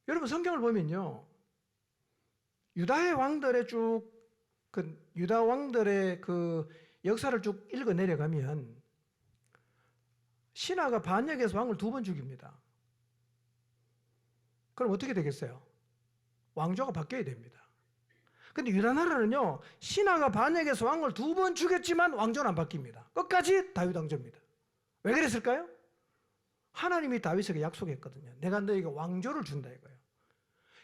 여러분 성경을 보면요 유다의 왕들의 유다 왕들의 그 역사를 쭉 읽어 내려가면 신하가 반역해서 왕을 2번 죽입니다. 그럼 어떻게 되겠어요? 왕조가 바뀌어야 됩니다. 근데 유다 나라는요 신하가 반역해서 왕을 2번 죽였지만 왕조는 안 바뀝니다. 끝까지 다윗 왕조입니다. 왜 그랬을까요? 하나님이 다윗에게 약속했거든요. 내가 너에게 왕조를 준다 이거예요.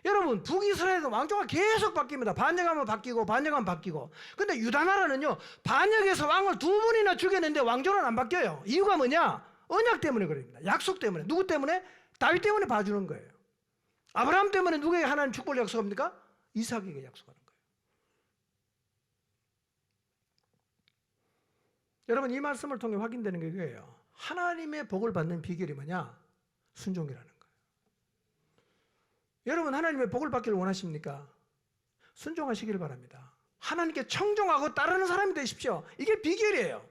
여러분 북이스라엘은 왕조가 계속 바뀝니다. 반역하면 바뀌고 반역하면 바뀌고. 근데 유다 나라는요 반역해서 왕을 2번이나 죽였는데 왕조는 안 바뀌어요. 이유가 뭐냐? 언약 때문에 그럽니다. 약속 때문에. 누구 때문에? 다윗 때문에 봐주는 거예요. 아브라함 때문에 누구에게 하나님 축복을 약속합니까? 이삭에게 약속하는 거예요. 여러분, 이 말씀을 통해 확인되는 게 이거예요. 하나님의 복을 받는 비결이 뭐냐? 순종이라는 거예요. 여러분, 하나님의 복을 받기를 원하십니까? 순종하시기를 바랍니다. 하나님께 청종하고 따르는 사람이 되십시오. 이게 비결이에요.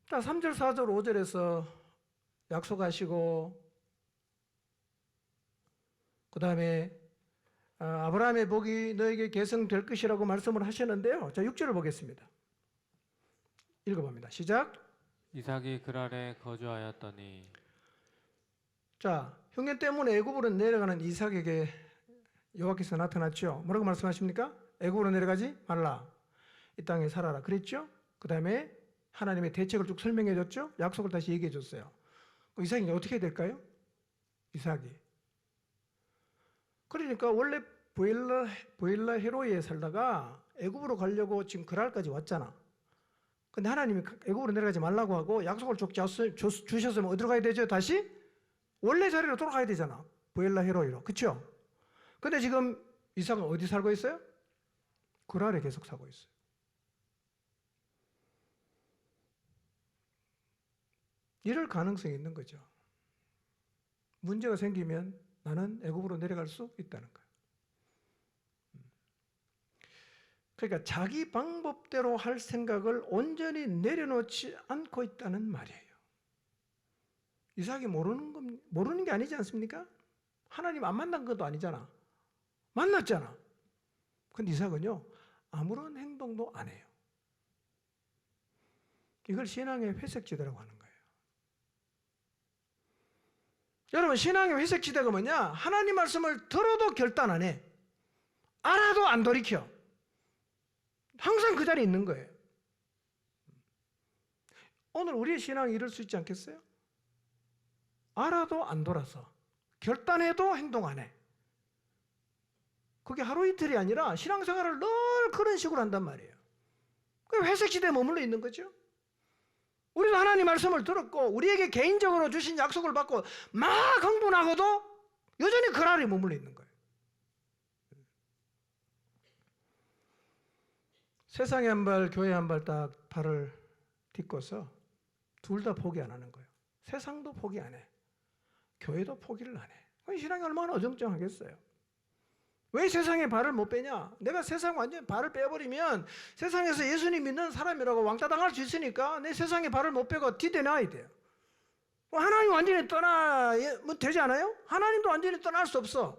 자, 3절, 4절, 5절에서 약속하시고 그 다음에 아브라함의 복이 너에게 계승될 것이라고 말씀을 하셨는데요. 자, 6절을 보겠습니다. 읽어봅니다. 시작. 이삭이 그랄에 거주하였더니 자, 흉년 때문에 애굽으로 내려가는 이삭에게 여호와께서 나타났죠. 뭐라고 말씀하십니까? 애굽으로 내려가지 말라. 이 땅에 살아라. 그랬죠? 그 다음에 하나님의 대책을 쭉 설명해 줬죠. 약속을 다시 얘기해 줬어요. 이삭이 어떻게 해야 될까요? 이삭이. 그러니까 원래 보엘라 헤로이에 살다가 애굽으로 가려고 지금 그랄까지 왔잖아. 근데 하나님이 애굽으로 내려가지 말라고 하고 약속을 쭉 주셨으면 어디로 가야 되죠? 다시 원래 자리로 돌아가야 되잖아. 보엘라 헤로이로. 그렇죠? 근데 지금 이삭은 어디 살고 있어요? 그랄에 계속 살고 있어요. 이럴 가능성이 있는 거죠. 문제가 생기면 나는 애굽으로 내려갈 수 있다는 거예요. 그러니까 자기 방법대로 할 생각을 온전히 내려놓지 않고 있다는 말이에요. 이삭이 모르는 게 아니지 않습니까? 하나님 안 만난 것도 아니잖아. 만났잖아. 근데 이삭은요, 아무런 행동도 안 해요. 이걸 신앙의 회색지대라고 하는 거예요. 여러분, 신앙의 회색지대가 뭐냐? 하나님 말씀을 들어도 결단 안 해. 알아도 안 돌이켜. 항상 그 자리에 있는 거예요. 오늘 우리의 신앙이 이럴 수 있지 않겠어요? 알아도 안 돌아서, 결단해도 행동 안 해. 그게 하루 이틀이 아니라 신앙생활을 늘 그런 식으로 한단 말이에요. 그 회색지대에 머물러 있는 거죠. 우리도 하나님 말씀을 들었고 우리에게 개인적으로 주신 약속을 받고 막 흥분하고도 여전히 그 아래에 머물러 있는 거예요. 세상에 한 발, 교회에 한 발 딱 발을 딛고서 둘 다 포기 안 하는 거예요. 세상도 포기 안 해. 교회도 포기를 안 해. 신앙이 얼마나 어정쩡하겠어요. 왜 세상에 발을 못 빼냐? 내가 세상 완전히 발을 빼버리면 세상에서 예수님 믿는 사람이라고 왕따 당할 수 있으니까 내 세상에 발을 못 빼고 디뎌놔야 돼요. 하나님 완전히 떠나면 되지 않아요? 하나님도 완전히 떠날 수 없어.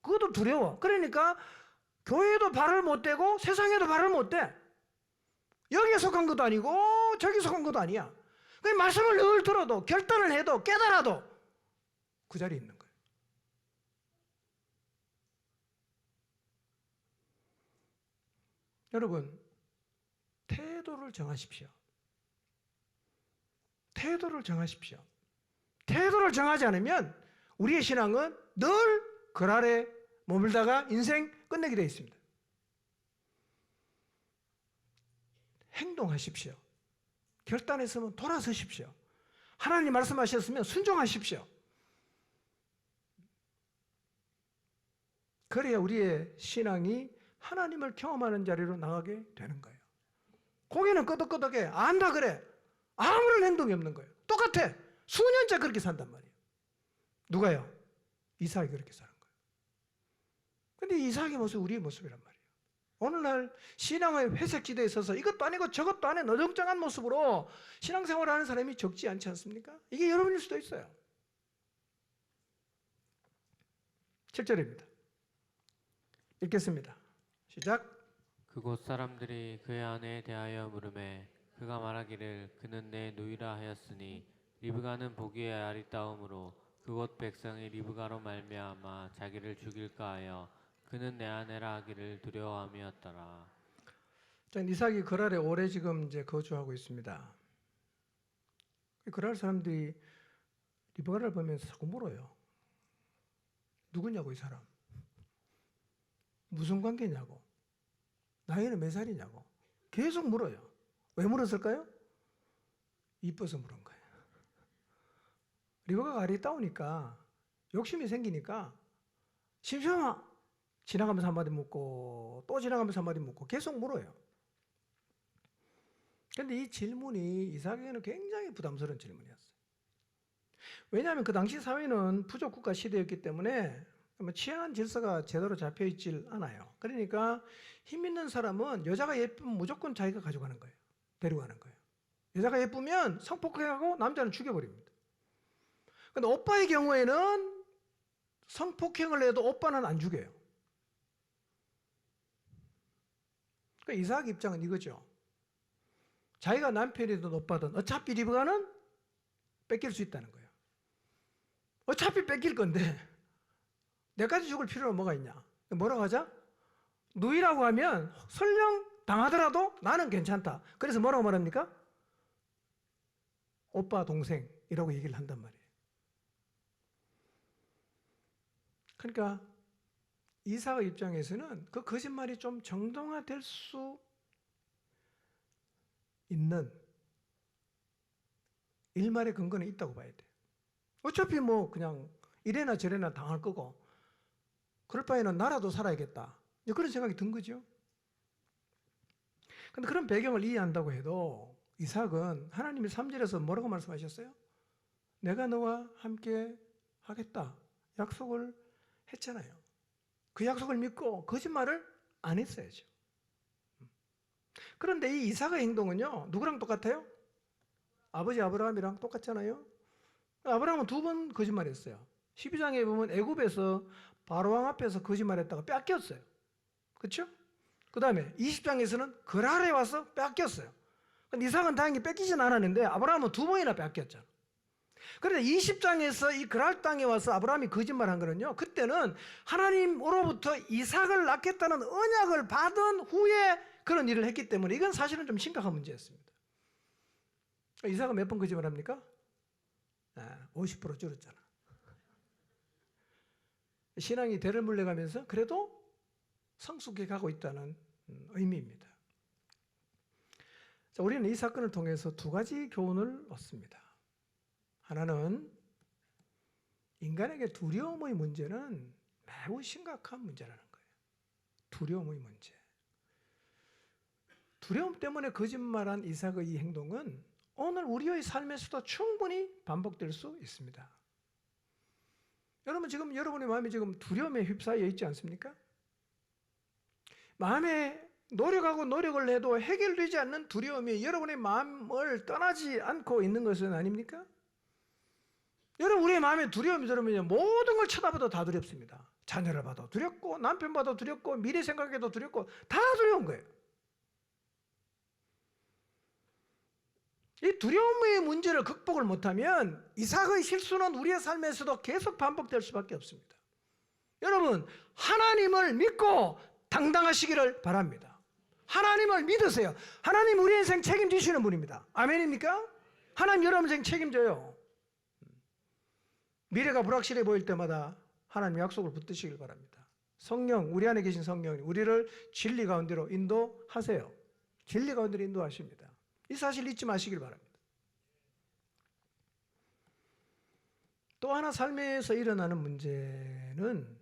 그것도 두려워. 그러니까 교회도 발을 못 대고 세상에도 발을 못 대. 여기에 속한 것도 아니고 저기 속한 것도 아니야. 그 말씀을 늘 들어도 결단을 해도 깨달아도 그 자리에 있는 거예요. 여러분, 태도를 정하십시오. 태도를 정하십시오. 태도를 정하지 않으면 우리의 신앙은 늘 그 아래 머물다가 인생 끝내게 되어 있습니다. 행동하십시오. 결단했으면 돌아서십시오. 하나님 말씀하셨으면 순종하십시오. 그래야 우리의 신앙이 하나님을 경험하는 자리로 나가게 되는 거예요. 고개는 끄덕끄덕해. 안다 그래. 아무런 행동이 없는 거예요. 똑같아. 수년째 그렇게 산단 말이에요. 누가요? 이삭이 그렇게 사는 거예요. 근데 이삭의 모습이 우리의 모습이란 말이에요. 오늘날 신앙의 회색지대에 서서 이것도 아니고 저것도 아닌 어정쩡한 모습으로 신앙생활을 하는 사람이 적지 않지 않습니까? 이게 여러분일 수도 있어요. 7절입니다. 읽겠습니다. 시작. 그곳 사람들이 그의 아내에 대하여 물으매 그가 말하기를 그는 내 누이라 하였으니 리브가는 보기에 아리따움으로 그곳 백성이 리브가로 말미암아 자기를 죽일까 하여 그는 내 아내라 하기를 두려워함이었더라. 자, 이삭이 그랄에 오래 지금 이제 거주하고 있습니다. 그랄 사람들이 리브가를 보면서 자꾸 물어요. 누구냐고 이 사람? 무슨 관계냐고? 나이는 몇 살이냐고? 계속 물어요. 왜 물었을까요? 이뻐서 물은 거예요. 리버가가 아리따우니까 욕심이 생기니까 심심하면 지나가면서 한마디 묻고 또 지나가면서 한마디 묻고 계속 물어요. 그런데 이 질문이 이삭에게는 굉장히 부담스러운 질문이었어요. 왜냐하면 그 당시 사회는 부족국가 시대였기 때문에 치안 질서가 제대로 잡혀있질 않아요. 그러니까 힘 있는 사람은 여자가 예쁘면 무조건 자기가 가져가는 거예요. 데려가는 거예요. 여자가 예쁘면 성폭행하고 남자는 죽여버립니다. 근데 오빠의 경우에는 성폭행을 해도 오빠는 안 죽여요. 그러니까 이삭 입장은 이거죠. 자기가 남편이든 오빠든 어차피 리브가는 뺏길 수 있다는 거예요. 어차피 뺏길 건데 내까지 죽을 필요는 뭐가 있냐. 뭐라고 하자? 누이라고 하면 설령 당하더라도 나는 괜찮다. 그래서 뭐라고 말합니까? 오빠 동생이라고 얘기를 한단 말이에요. 그러니까 이삭의 입장에서는 그 거짓말이 좀 정당화될 수 있는 일말의 근거는 있다고 봐야 돼요. 어차피 뭐 그냥 이래나 저래나 당할 거고 그럴 바에는 나라도 살아야겠다. 그런 생각이 든 거죠. 그런데 그런 배경을 이해한다고 해도 이삭은 하나님이 3절에서 뭐라고 말씀하셨어요? 내가 너와 함께 하겠다. 약속을 했잖아요. 그 약속을 믿고 거짓말을 안 했어야죠. 그런데 이 이삭의 행동은요, 누구랑 똑같아요? 아버지 아브라함이랑 똑같잖아요. 아브라함은 2번 거짓말했어요. 12장에 보면 애굽에서 바로왕 앞에서 거짓말했다가 뺏겼어요. 그렇죠? 그 다음에 20장에서는 그랄에 와서 뺏겼어요. 이삭은 다행히 뺏기진 않았는데 아브라함은 2번이나 뺏겼잖아. 그런데 20장에서 이 그랄 땅에 와서 아브라함이 거짓말한 거는요, 그때는 하나님으로부터 이삭을 낳겠다는 언약을 받은 후에 그런 일을 했기 때문에 이건 사실은 좀 심각한 문제였습니다. 이삭은 몇 번 거짓말합니까? 50% 줄었잖아. 신앙이 대를 물려가면서 그래도 성숙해 가고 있다는 의미입니다. 자, 우리는 이 사건을 통해서 2가지 교훈을 얻습니다. 하나는 인간에게 두려움의 문제는 매우 심각한 문제라는 거예요. 두려움의 문제. 두려움 때문에 거짓말한 이삭의 이 행동은 오늘 우리의 삶에서도 충분히 반복될 수 있습니다. 여러분 지금 여러분의 마음이 지금 두려움에 휩싸여 있지 않습니까? 마음에 노력하고 노력을 해도 해결되지 않는 두려움이 여러분의 마음을 떠나지 않고 있는 것은 아닙니까? 여러분 우리의 마음에 두려움이 들으면 모든 걸 쳐다봐도 다 두렵습니다. 자녀를 봐도 두렵고 남편 봐도 두렵고 미래 생각해도 두렵고 다 두려운 거예요. 이 두려움의 문제를 극복을 못하면 이삭의 실수는 우리의 삶에서도 계속 반복될 수밖에 없습니다. 여러분 하나님을 믿고 당당하시기를 바랍니다. 하나님을 믿으세요. 하나님 우리 인생 책임지시는 분입니다. 아멘입니까? 하나님 여러분 인생 책임져요. 미래가 불확실해 보일 때마다 하나님 약속을 붙드시길 바랍니다. 성령, 우리 안에 계신 성령이 우리를 진리 가운데로 인도하세요. 진리 가운데로 인도하십니다. 이 사실 잊지 마시길 바랍니다. 또 하나 삶에서 일어나는 문제는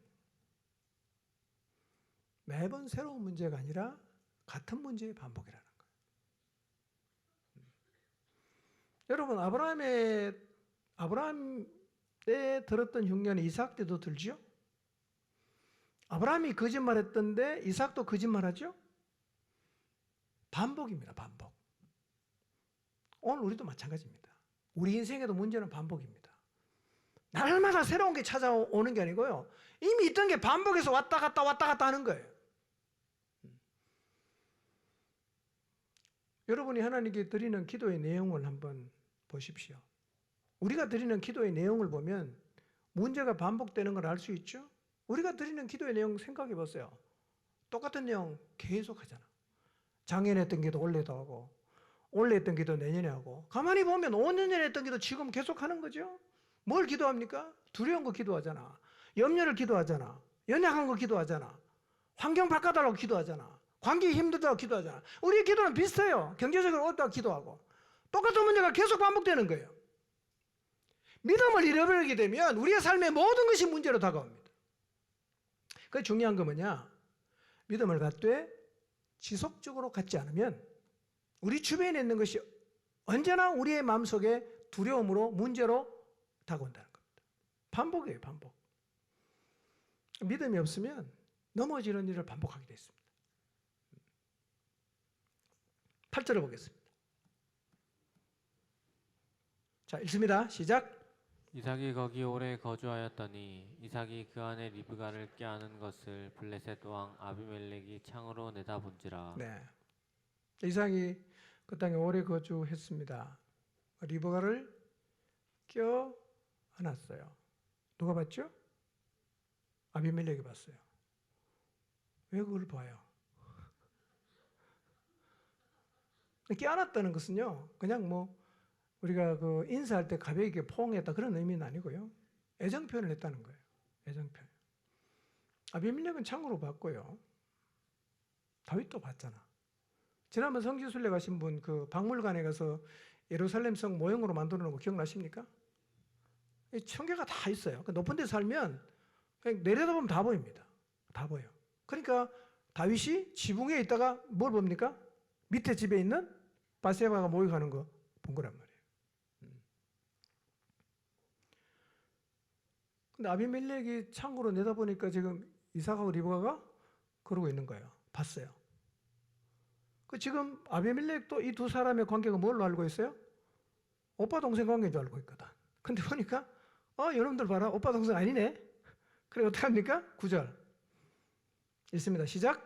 매번 새로운 문제가 아니라 같은 문제의 반복이라는 거예요. 여러분 아브라함에 들었던 흉년이 이삭 때도 들죠? 아브라함이 거짓말했던데 이삭도 거짓말하죠? 반복입니다. 반복. 오늘 우리도 마찬가지입니다. 우리 인생에도 문제는 반복입니다. 날마다 새로운 게 찾아오는 게 아니고요. 이미 있던 게 반복해서 왔다 갔다 하는 거예요. 여러분이 하나님께 드리는 기도의 내용을 한번 보십시오. 우리가 드리는 기도의 내용을 보면 문제가 반복되는 걸 알 수 있죠? 우리가 드리는 기도의 내용 생각해 보세요. 똑같은 내용 계속 하잖아. 작년에 했던 기도 올해도 하고 올해 했던 기도 내년에 하고 가만히 보면 5년 전에 했던 기도 지금 계속 하는 거죠. 뭘 기도합니까? 두려운 거 기도하잖아. 염려를 기도하잖아. 연약한 거 기도하잖아. 환경 바꿔달라고 기도하잖아. 관계 힘들다고 기도하잖아. 우리의 기도는 비슷해요. 경제적으로 어렵다고 기도하고 똑같은 문제가 계속 반복되는 거예요. 믿음을 잃어버리게 되면 우리의 삶의 모든 것이 문제로 다가옵니다. 그 중요한 건 뭐냐? 믿음을 갖되 지속적으로 갖지 않으면 우리 주변에 있는 것이 언제나 우리의 마음속에 두려움으로 문제로 다가온다는 겁니다. 반복이에요, 반복. 믿음이 없으면 넘어지는 일을 반복하게 되어 있습니다. 8절을 보겠습니다. 자, 읽습니다. 시작. 이삭이 거기 오래 거주하였더니 이삭이 그 안에 리브가를 꾀하는 것을 블레셋 왕 아비멜렉이 창으로 내다본지라. 네. 이삭이 그 땅에 오래 거주했습니다. 리브가를 껴 안았어요. 누가 봤죠? 아비멜렉이 봤어요. 왜 그걸 봐요? 껴안았다는 것은요, 그냥 뭐 우리가 그 인사할 때 가볍게 포옹했다 그런 의미는 아니고요, 애정 표현을 했다는 거예요. 애정 표현. 아비멜렉은 창으로 봤고요. 다윗도 봤잖아. 지난번 성지순례 가신 분 그 박물관에 가서 예루살렘 성 모형으로 만들어 놓은 거 기억나십니까? 청계가 다 있어요. 높은 데 살면 그냥 내려다보면 다 보입니다. 다 보여. 그러니까 다윗이 지붕에 있다가 뭘 봅니까? 밑에 집에 있는 바세바가 모욕하는 거 본 거란 말이에요. 근데 아비멜렉이 창으로 내다보니까 지금 이삭하고 리브가가 그러고 있는 거예요. 봤어요. 그 지금 아비멜렉도 이 두 사람의 관계가 뭘로 알고 있어요? 오빠 동생 관계인 줄 알고 있거든. 근데 보니까 여러분들 봐라, 오빠 동생 아니네. 그래 어떡합니까? 9절 읽습니다. 시작.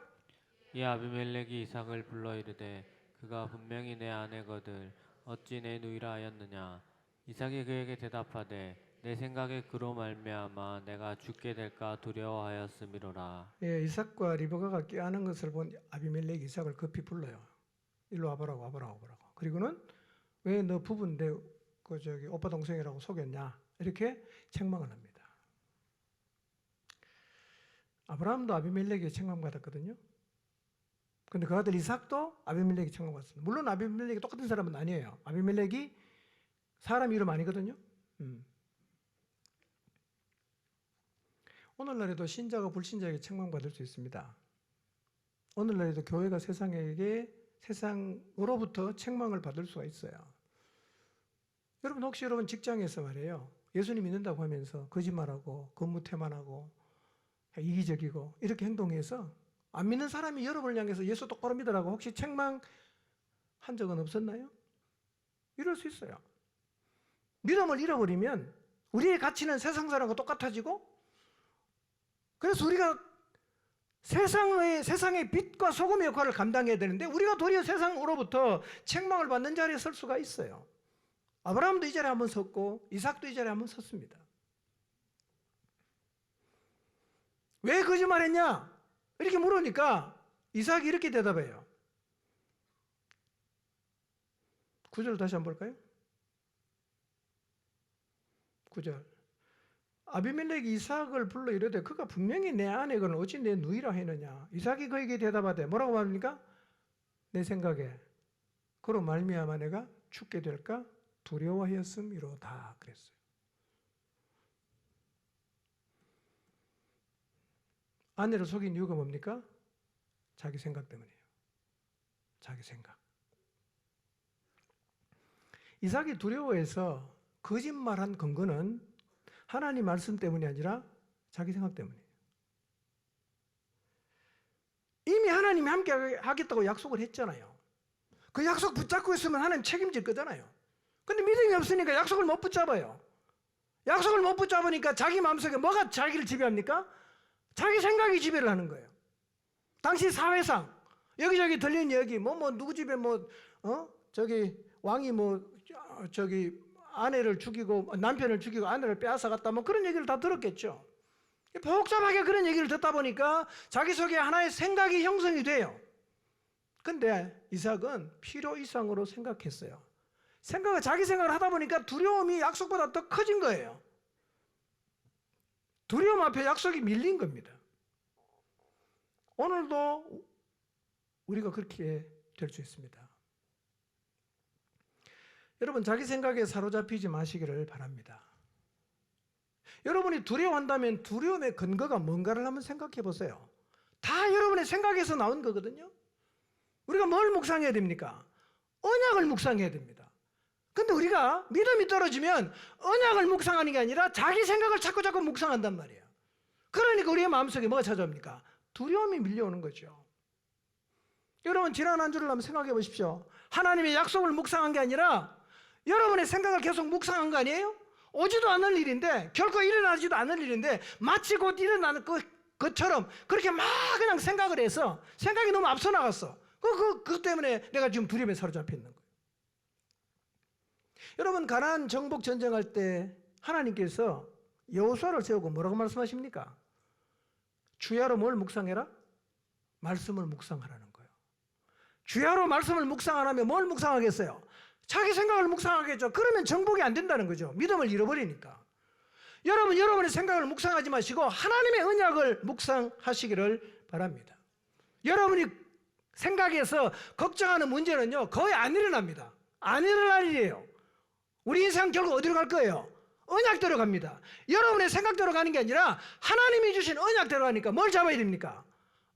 이 아비멜렉이 이삭을 불러 이르되 그가 분명히 내 아내거늘 어찌 내 누이라 하였느냐. 이삭이 그에게 대답하되 내 생각에 그로 말미암아 내가 죽게 될까 두려워하였음이로라. 예, 이삭과 리브가가 꾀하는 것을 본 아비멜렉이 이삭을 급히 불러요. 일로 와보라고, 와보라고, 와보라고. 그리고는 왜 너 부부인데 그 저기 오빠 동생이라고 속였냐, 이렇게 책망을 합니다. 아브라함도 아비멜렉에게 책망받았거든요. 근데 그 아들 이삭도 아비멜렉이 책망받았습니다. 물론 아비멜렉이 똑같은 사람은 아니에요. 아비멜렉이 사람 이름 아니거든요. 오늘날에도 신자가 불신자에게 책망받을 수 있습니다. 오늘날에도 교회가 세상으로부터 책망을 받을 수가 있어요. 여러분 혹시 여러분 직장에서 말이에요, 예수님 믿는다고 하면서 거짓말하고 근무태만하고 이기적이고 이렇게 행동해서 안 믿는 사람이 여러분을 향해서 예수 똑바로 믿으라고 혹시 책망한 적은 없었나요? 이럴 수 있어요. 믿음을 잃어버리면 우리의 가치는 세상 사람과 똑같아지고, 그래서 우리가 세상의 빛과 소금의 역할을 감당해야 되는데 우리가 도리어 세상으로부터 책망을 받는 자리에 설 수가 있어요. 아브라함도 이 자리에 한번 섰고 이삭도 이 자리에 한번 섰습니다. 왜 거짓말했냐? 이렇게 물으니까 이삭이 이렇게 대답해요. 9절 다시 한번 볼까요? 9절. 아비멜렉이 이삭을 불러 이르되 그가 분명히 내 아내거늘 어찌 내 누이라 하느냐. 이삭이 그에게 대답하되 뭐라고 말합니까? 내 생각에 그로 말미암아 내가 죽게 될까 두려워하였음이로다 그랬어요. 아내를 속인 이유가 뭡니까? 자기 생각 때문이에요. 자기 생각. 이삭이 두려워해서 거짓말한 근거는 하나님 말씀 때문이 아니라 자기 생각 때문이에요. 이미 하나님이 함께 하겠다고 약속을 했잖아요. 그 약속 붙잡고 있으면 하나님 책임질 거잖아요. 근데 믿음이 없으니까 약속을 못 붙잡아요. 약속을 못 붙잡으니까 자기 마음속에 뭐가 자기를 지배합니까? 자기 생각이 지배를 하는 거예요. 당시 사회상 여기저기 들리는 얘기 누구 집에 저기 왕이 저기 아내를 죽이고 남편을 죽이고 아내를 빼앗아갔다 그런 얘기를 다 들었겠죠. 복잡하게 그런 얘기를 듣다 보니까 자기 속에 하나의 생각이 형성이 돼요. 근데 이삭은 필요 이상으로 생각했어요. 자기 생각을 하다 보니까 두려움이 약속보다 더 커진 거예요. 두려움 앞에 약속이 밀린 겁니다. 오늘도 우리가 그렇게 될 수 있습니다. 여러분 자기 생각에 사로잡히지 마시기를 바랍니다. 여러분이 두려워한다면 두려움의 근거가 뭔가를 한번 생각해 보세요. 다 여러분의 생각에서 나온 거거든요. 우리가 뭘 묵상해야 됩니까? 언약을 묵상해야 됩니다. 근데 우리가 믿음이 떨어지면 언약을 묵상하는 게 아니라 자기 생각을 자꾸 묵상한단 말이에요. 그러니까 우리의 마음속에 뭐가 찾아옵니까? 두려움이 밀려오는 거죠. 여러분 지난 한 주를 한번 생각해 보십시오. 하나님의 약속을 묵상한 게 아니라 여러분의 생각을 계속 묵상한 거 아니에요? 오지도 않을 일인데, 결코 일어나지도 않을 일인데 마치 곧 일어나는 것처럼 그렇게 막 그냥 생각을 해서 생각이 너무 앞서 나갔어. 그것 때문에 내가 지금 두려움에 사로잡혀 있는 거예요. 여러분 가나안 정복 전쟁할 때 하나님께서 여호수아를 세우고 뭐라고 말씀하십니까? 주야로 뭘 묵상해라? 말씀을 묵상하라는 거예요. 주야로 말씀을 묵상 안 하면 뭘 묵상하겠어요? 자기 생각을 묵상하겠죠. 그러면 정복이 안 된다는 거죠. 믿음을 잃어버리니까. 여러분 여러분의 생각을 묵상하지 마시고 하나님의 언약을 묵상하시기를 바랍니다. 여러분이 생각해서 걱정하는 문제는요 거의 안 일어납니다. 안 일어날 일이에요. 우리 인생 결국 어디로 갈 거예요? 언약대로 갑니다. 여러분의 생각대로 가는 게 아니라 하나님이 주신 언약대로 가니까 뭘 잡아야 됩니까?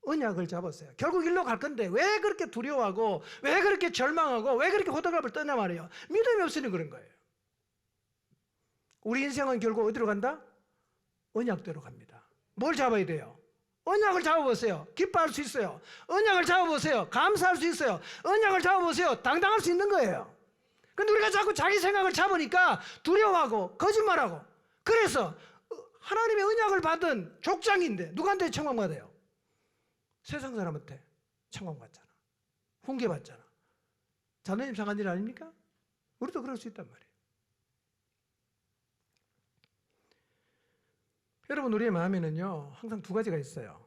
언약을 잡았어요. 결국 일로 갈 건데 왜 그렇게 두려워하고 왜 그렇게 절망하고 왜 그렇게 호들갑을 떠냐 말이에요. 믿음이 없으니 그런 거예요. 우리 인생은 결국 어디로 간다? 언약대로 갑니다. 뭘 잡아야 돼요? 언약을 잡아보세요. 기뻐할 수 있어요. 언약을 잡아보세요. 감사할 수 있어요. 언약을 잡아보세요. 당당할 수 있는 거예요. 근데 우리가 자꾸 자기 생각을 잡으니까 두려워하고 거짓말하고, 그래서 하나님의 언약을 받은 족장인데 누구한테 책망받아요? 세상 사람한테 책망받잖아. 훈계받잖아. 자녀님 상한 일 아닙니까? 우리도 그럴 수 있단 말이에요. 여러분 우리의 마음에는요 항상 두 가지가 있어요.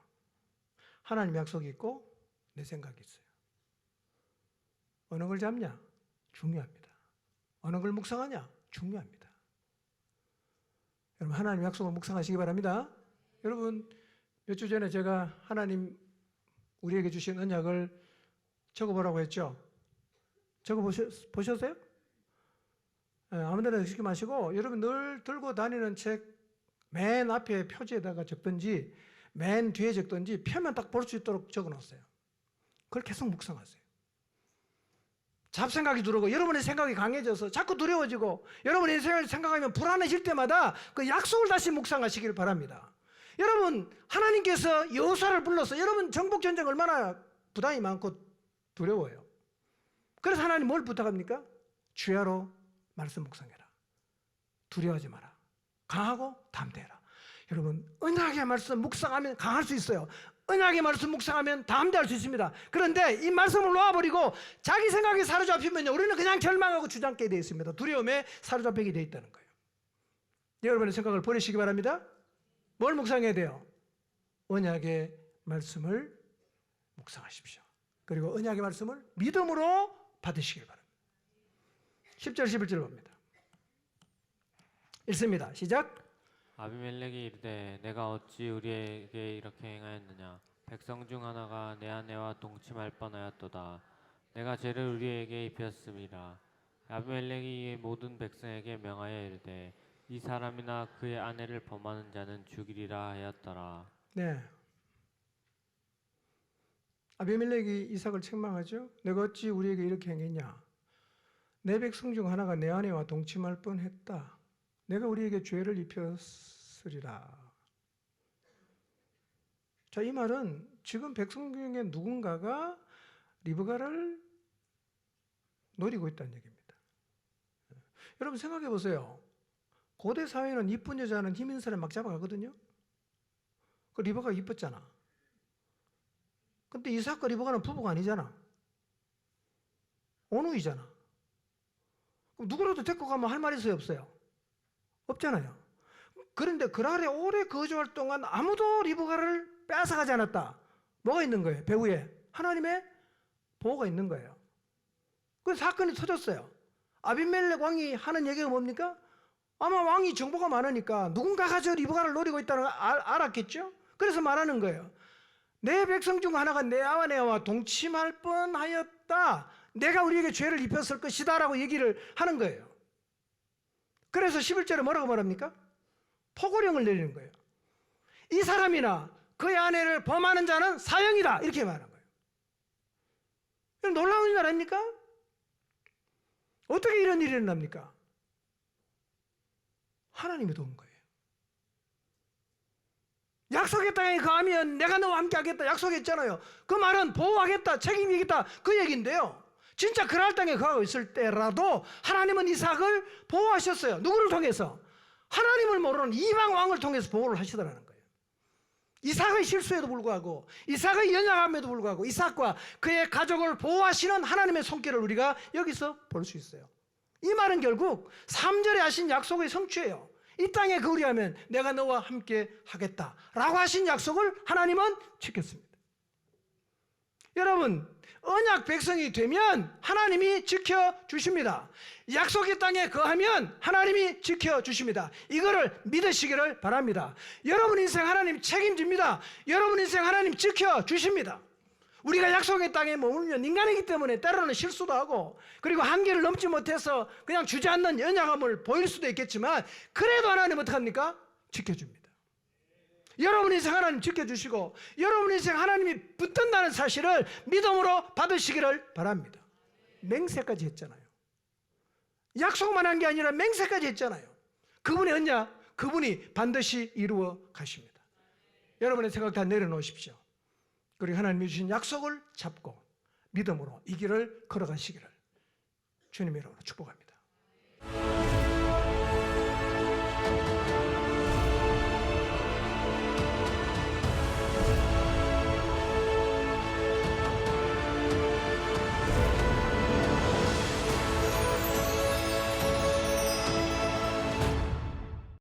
하나님 약속이 있고 내 생각이 있어요. 어느 걸 잡냐? 중요합니다. 어느 걸 묵상하냐? 중요합니다. 여러분 하나님 약속을 묵상하시기 바랍니다. 여러분 몇 주 전에 제가 하나님 우리에게 주신 언약을 적어보라고 했죠. 보셨어요? 네, 아무데나 적지 마시고 여러분 늘 들고 다니는 책 맨 앞에 표지에다가 적든지 맨 뒤에 적든지 펴면 딱 볼 수 있도록 적어놓았어요. 그걸 계속 묵상하세요. 잡생각이 들어오고 여러분의 생각이 강해져서 자꾸 두려워지고 여러분의 생각을 생각하면 불안해질 때마다 그 약속을 다시 묵상하시길 바랍니다. 여러분 하나님께서 여호수아를 불러서 여러분 정복전쟁 얼마나 부담이 많고 두려워요. 그래서 하나님 뭘 부탁합니까? 주야로 말씀 묵상해라. 두려워하지 마라. 강하고 담대해라. 여러분 언약의 말씀 묵상하면 강할 수 있어요. 언약의 말씀 묵상하면 담대할 수 있습니다. 그런데 이 말씀을 놓아버리고 자기 생각에 사로잡히면요 우리는 그냥 절망하고 주저앉게 되어 있습니다. 두려움에 사로잡히게 되어 있다는 거예요. 여러분의 생각을 버리시기 바랍니다. 뭘 묵상해야 돼요? 언약의 말씀을 묵상하십시오. 그리고 언약의 말씀을 믿음으로 받으시길 바랍니다. 10절 11절 봅니다. 읽습니다. 시작. 아비멜렉이 이르되 내가 어찌 우리에게 이렇게 행하였느냐. 백성 중 하나가 내 아내와 동침할 뻔하였도다. 내가 죄를 우리에게 입혔음이라. 아비멜렉이 이 모든 백성에게 명하여 이르되 이 사람이나 그의 아내를 범하는 자는 죽이리라 하였더라. 네. 아비멜렉이 이삭을 책망하죠. 내가 어찌 우리에게 이렇게 행했냐. 내 백성 중 하나가 내 아내와 동침할 뻔했다. 내가 우리에게 죄를 입혔으리라. 자, 이 말은 지금 백성 중에 누군가가 리브가를 노리고 있다는 얘기입니다. 여러분 생각해 보세요. 고대 사회는 이쁜 여자는 힘 있는 사람 막 잡아가거든요. 그 리브가가 이뻤잖아. 근데 이삭과 리브가는 부부가 아니잖아. 온우이잖아. 그럼 누구라도 데리고 가면 할 말이 있어요, 없어요? 없잖아요. 그런데 그날에 오래 거주할 동안 아무도 리브가를 뺏어가지 않았다. 뭐가 있는 거예요? 배후에 하나님의 보호가 있는 거예요. 그 사건이 터졌어요. 아비멜렉 왕이 하는 얘기가 뭡니까? 아마 왕이 정보가 많으니까 누군가가 저 리브가를 노리고 있다는 걸 알았겠죠? 그래서 말하는 거예요. 내 백성 중 하나가 내 아내와 동침할 뻔하였다. 내가 우리에게 죄를 입혔을 것이다 라고 얘기를 하는 거예요. 그래서 11절에 뭐라고 말합니까? 포고령을 내리는 거예요. 이 사람이나 그의 아내를 범하는 자는 사형이다 이렇게 말하는 거예요. 놀라운 일 아닙니까? 어떻게 이런 일이 일어납니까? 하나님이 도운 거예요. 약속의 땅에 거하면 내가 너와 함께 하겠다 약속했잖아요. 그 말은 보호하겠다 책임지겠다 그 얘기인데요. 진짜 그랄 땅에 거하고 있을 때라도 하나님은 이삭을 보호하셨어요. 누구를 통해서? 하나님을 모르는 이방 왕을 통해서 보호를 하시더라는 거예요. 이삭의 실수에도 불구하고 이삭의 연약함에도 불구하고 이삭과 그의 가족을 보호하시는 하나님의 손길을 우리가 여기서 볼 수 있어요. 이 말은 결국 3절에 하신 약속의 성취예요. 이 땅에 거류하면 내가 너와 함께 하겠다라고 하신 약속을 하나님은 지켰습니다. 여러분, 언약 백성이 되면 하나님이 지켜주십니다. 약속의 땅에 거하면 하나님이 지켜주십니다. 이거를 믿으시기를 바랍니다. 여러분 인생 하나님 책임집니다. 여러분 인생 하나님 지켜주십니다. 우리가 약속의 땅에 머물면 인간이기 때문에 때로는 실수도 하고 그리고 한계를 넘지 못해서 그냥 주저앉는 연약함을 보일 수도 있겠지만 그래도 하나님 어떡합니까? 지켜줍니다. 여러분 인생 하나님 지켜주시고 여러분 인생 하나님이 붙든다는 사실을 믿음으로 받으시기를 바랍니다. 맹세까지 했잖아요. 약속만 한 게 아니라 맹세까지 했잖아요. 그분의 언약, 그분이 반드시 이루어 가십니다. 여러분의 생각 다 내려놓으십시오. 그리고 하나님이 주신 약속을 잡고 믿음으로 이 길을 걸어가시기를 주님의 이름으로 축복합니다.